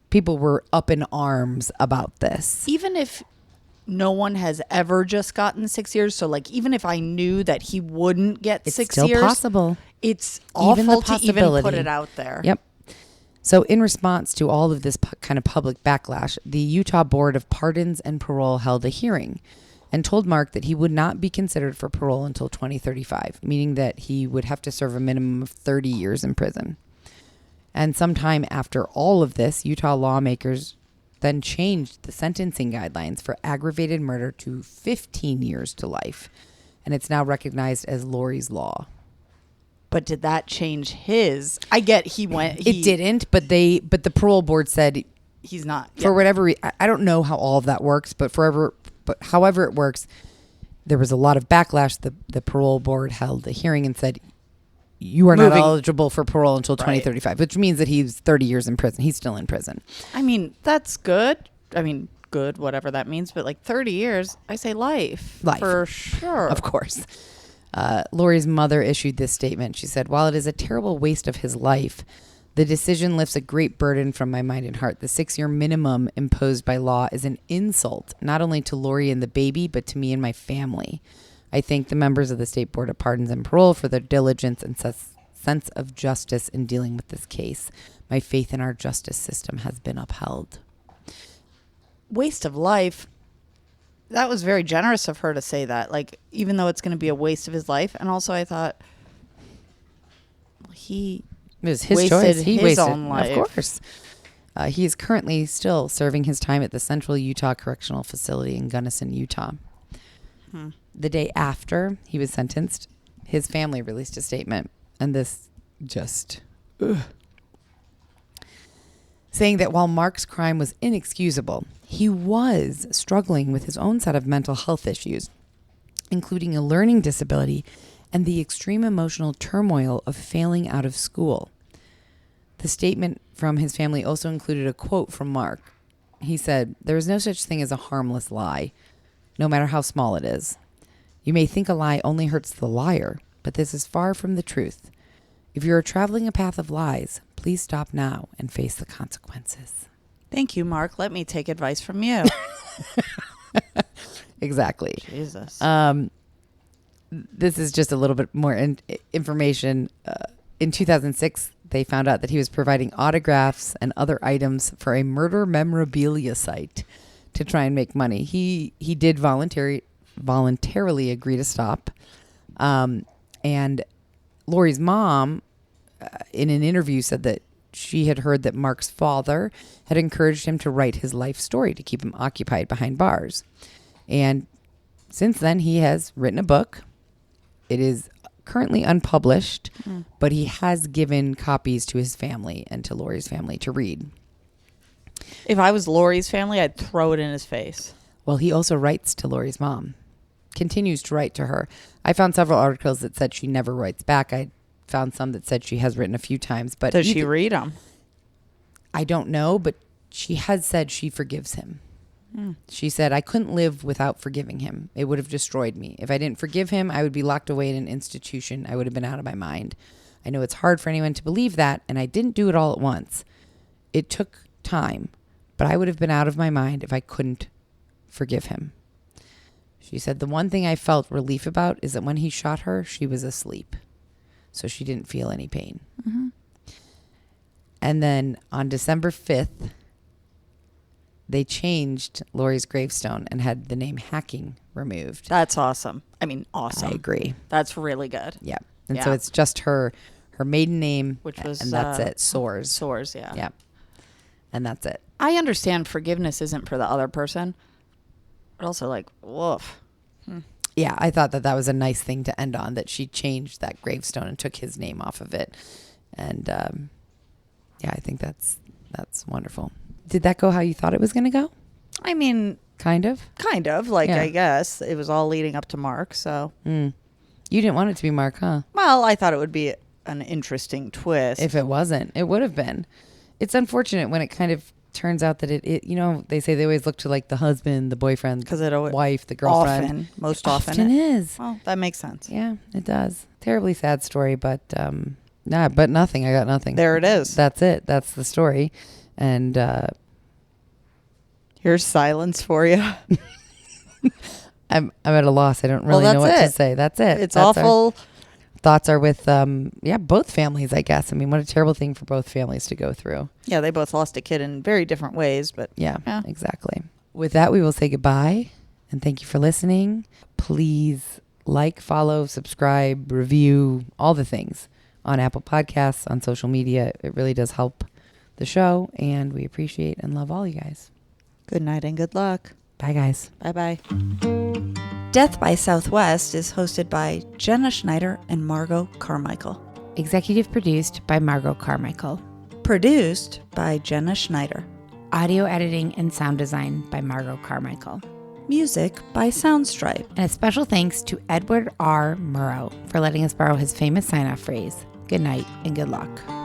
[SPEAKER 1] people were up in arms about this.
[SPEAKER 2] Even if no one has ever just gotten 6 years, so like even if I knew that he wouldn't get
[SPEAKER 1] It's
[SPEAKER 2] 6
[SPEAKER 1] still
[SPEAKER 2] years,
[SPEAKER 1] possible.
[SPEAKER 2] It's
[SPEAKER 1] Even the
[SPEAKER 2] awful to even put
[SPEAKER 1] possibility.
[SPEAKER 2] it out there.
[SPEAKER 1] Yep. So in response to all of this kind of public backlash, the Utah Board of Pardons and Parole held a hearing and told Mark that he would not be considered for parole until 2035, meaning that he would have to serve a minimum of 30 years in prison. And sometime after all of this, Utah lawmakers then changed the sentencing guidelines for aggravated murder to 15 years to life. And it's now recognized as Lori's Law.
[SPEAKER 2] But did that change his? I get
[SPEAKER 1] It didn't, but the parole board said
[SPEAKER 2] he's not.
[SPEAKER 1] For whatever reason, I don't know how all of that works, but however it works, there was a lot of backlash. The parole board held a hearing and said, you are not eligible for parole until 2035, which means that he's 30 years in prison. He's still in prison.
[SPEAKER 2] I mean, that's good. I mean, good, whatever that means. But like 30 years, I say life.
[SPEAKER 1] Life.
[SPEAKER 2] For sure.
[SPEAKER 1] Of course. Lori's mother issued this statement. She said, while it is a terrible waste of his life, the decision lifts a great burden from my mind and heart. The 6-year minimum imposed by law is an insult, not only to Lori and the baby, but to me and my family. I thank the members of the State Board of Pardons and Parole for their diligence and sense of justice in dealing with this case. My faith in our justice system has been upheld.
[SPEAKER 2] Waste of life. That was very generous of her to say that. Like, even though it's going to be a waste of his life. And also I thought, it was
[SPEAKER 1] his choice. He wasted
[SPEAKER 2] own life.
[SPEAKER 1] Of course. He is currently still serving his time at the Central Utah Correctional Facility in Gunnison, Utah. The day after he was sentenced, his family released a statement. And this just... saying that while Mark's crime was inexcusable, he was struggling with his own set of mental health issues, including a learning disability and the extreme emotional turmoil of failing out of school. The statement from his family also included a quote from Mark. He said, "There is no such thing as a harmless lie, no matter how small it is. You may think a lie only hurts the liar, but this is far from the truth. If you are traveling a path of lies, please stop now and face the consequences."
[SPEAKER 2] Thank you, Mark. Let me take advice from you.
[SPEAKER 1] Exactly.
[SPEAKER 2] Jesus.
[SPEAKER 1] This is just a little bit more information. In 2006, they found out that he was providing autographs and other items for a murder memorabilia site to try and make money. He did voluntarily agree to stop. And Lori's mom, in an interview, said that she had heard that Mark's father had encouraged him to write his life story to keep him occupied behind bars. And since then, he has written a book. It is currently unpublished, but he has given copies to his family and to Lori's family to read.
[SPEAKER 2] If I was Lori's family, I'd throw it in his face.
[SPEAKER 1] Well, he also writes to Lori's mom, continues to write to her. I found several articles that said she never writes back. I found some that said she has written a few times. But
[SPEAKER 2] does she read them?
[SPEAKER 1] I don't know, but she has said she forgives him. She said, "I couldn't live without forgiving him. It would have destroyed me. If I didn't forgive him, I would be locked away in an institution. I would have been out of my mind. I know it's hard for anyone to believe that, and I didn't do it all at once. It took time, but I would have been out of my mind if I couldn't forgive him." She said, "The one thing I felt relief about is that when he shot her, she was asleep. So she didn't feel any pain." And then on December 5th, they changed Lori's gravestone and had the name Hacking removed.
[SPEAKER 2] That's awesome. I mean, awesome.
[SPEAKER 1] I agree.
[SPEAKER 2] That's really good.
[SPEAKER 1] Yeah. And so it's just her maiden name,
[SPEAKER 2] which was,
[SPEAKER 1] and that's it. Soares.
[SPEAKER 2] Soares, yeah.
[SPEAKER 1] Yeah. And that's it.
[SPEAKER 2] I understand forgiveness isn't for the other person, but also like, woof.
[SPEAKER 1] Yeah, I thought that was a nice thing to end on, that she changed that gravestone and took his name off of it. And yeah, I think that's wonderful. Did that go how you thought it was going to go?
[SPEAKER 2] I mean,
[SPEAKER 1] Kind of.
[SPEAKER 2] Kind of, like,
[SPEAKER 1] Yeah.
[SPEAKER 2] I guess. It was all leading up to Mark, so.
[SPEAKER 1] You didn't want it to be Mark, huh?
[SPEAKER 2] Well, I thought it would be an interesting twist.
[SPEAKER 1] If it wasn't, it would have been. It's unfortunate when it kind of turns out that it you know, they say they always look to like the husband, the boyfriend, the wife, the girlfriend.
[SPEAKER 2] Most often
[SPEAKER 1] it is.
[SPEAKER 2] Well, that makes sense.
[SPEAKER 1] Yeah, it does. Terribly sad story, but but nothing. I got nothing.
[SPEAKER 2] There it is.
[SPEAKER 1] That's it. That's the story. And
[SPEAKER 2] here's silence for you.
[SPEAKER 1] I'm at a loss. I don't really know what to say. That's it.
[SPEAKER 2] It's
[SPEAKER 1] That's
[SPEAKER 2] awful.
[SPEAKER 1] Thoughts are with both families, I guess. I mean, what a terrible thing for both families to go through.
[SPEAKER 2] Yeah, they both lost a kid in very different ways, but
[SPEAKER 1] yeah, exactly. With that, we will say goodbye and thank you for listening. Please like, follow, subscribe, review, all the things on Apple Podcasts, on social media. It really does help the show, and we appreciate and love all you guys.
[SPEAKER 2] Good night and good luck.
[SPEAKER 1] Bye, guys.
[SPEAKER 2] Bye-bye. Death by Southwest is hosted by Jenna Schneider and Margot Carmichael.
[SPEAKER 1] Executive produced by Margot Carmichael.
[SPEAKER 2] Produced by Jenna Schneider.
[SPEAKER 1] Audio editing and sound design by Margot Carmichael.
[SPEAKER 2] Music by Soundstripe.
[SPEAKER 1] And a special thanks to Edward R. Murrow for letting us borrow his famous sign-off phrase, good night and good luck.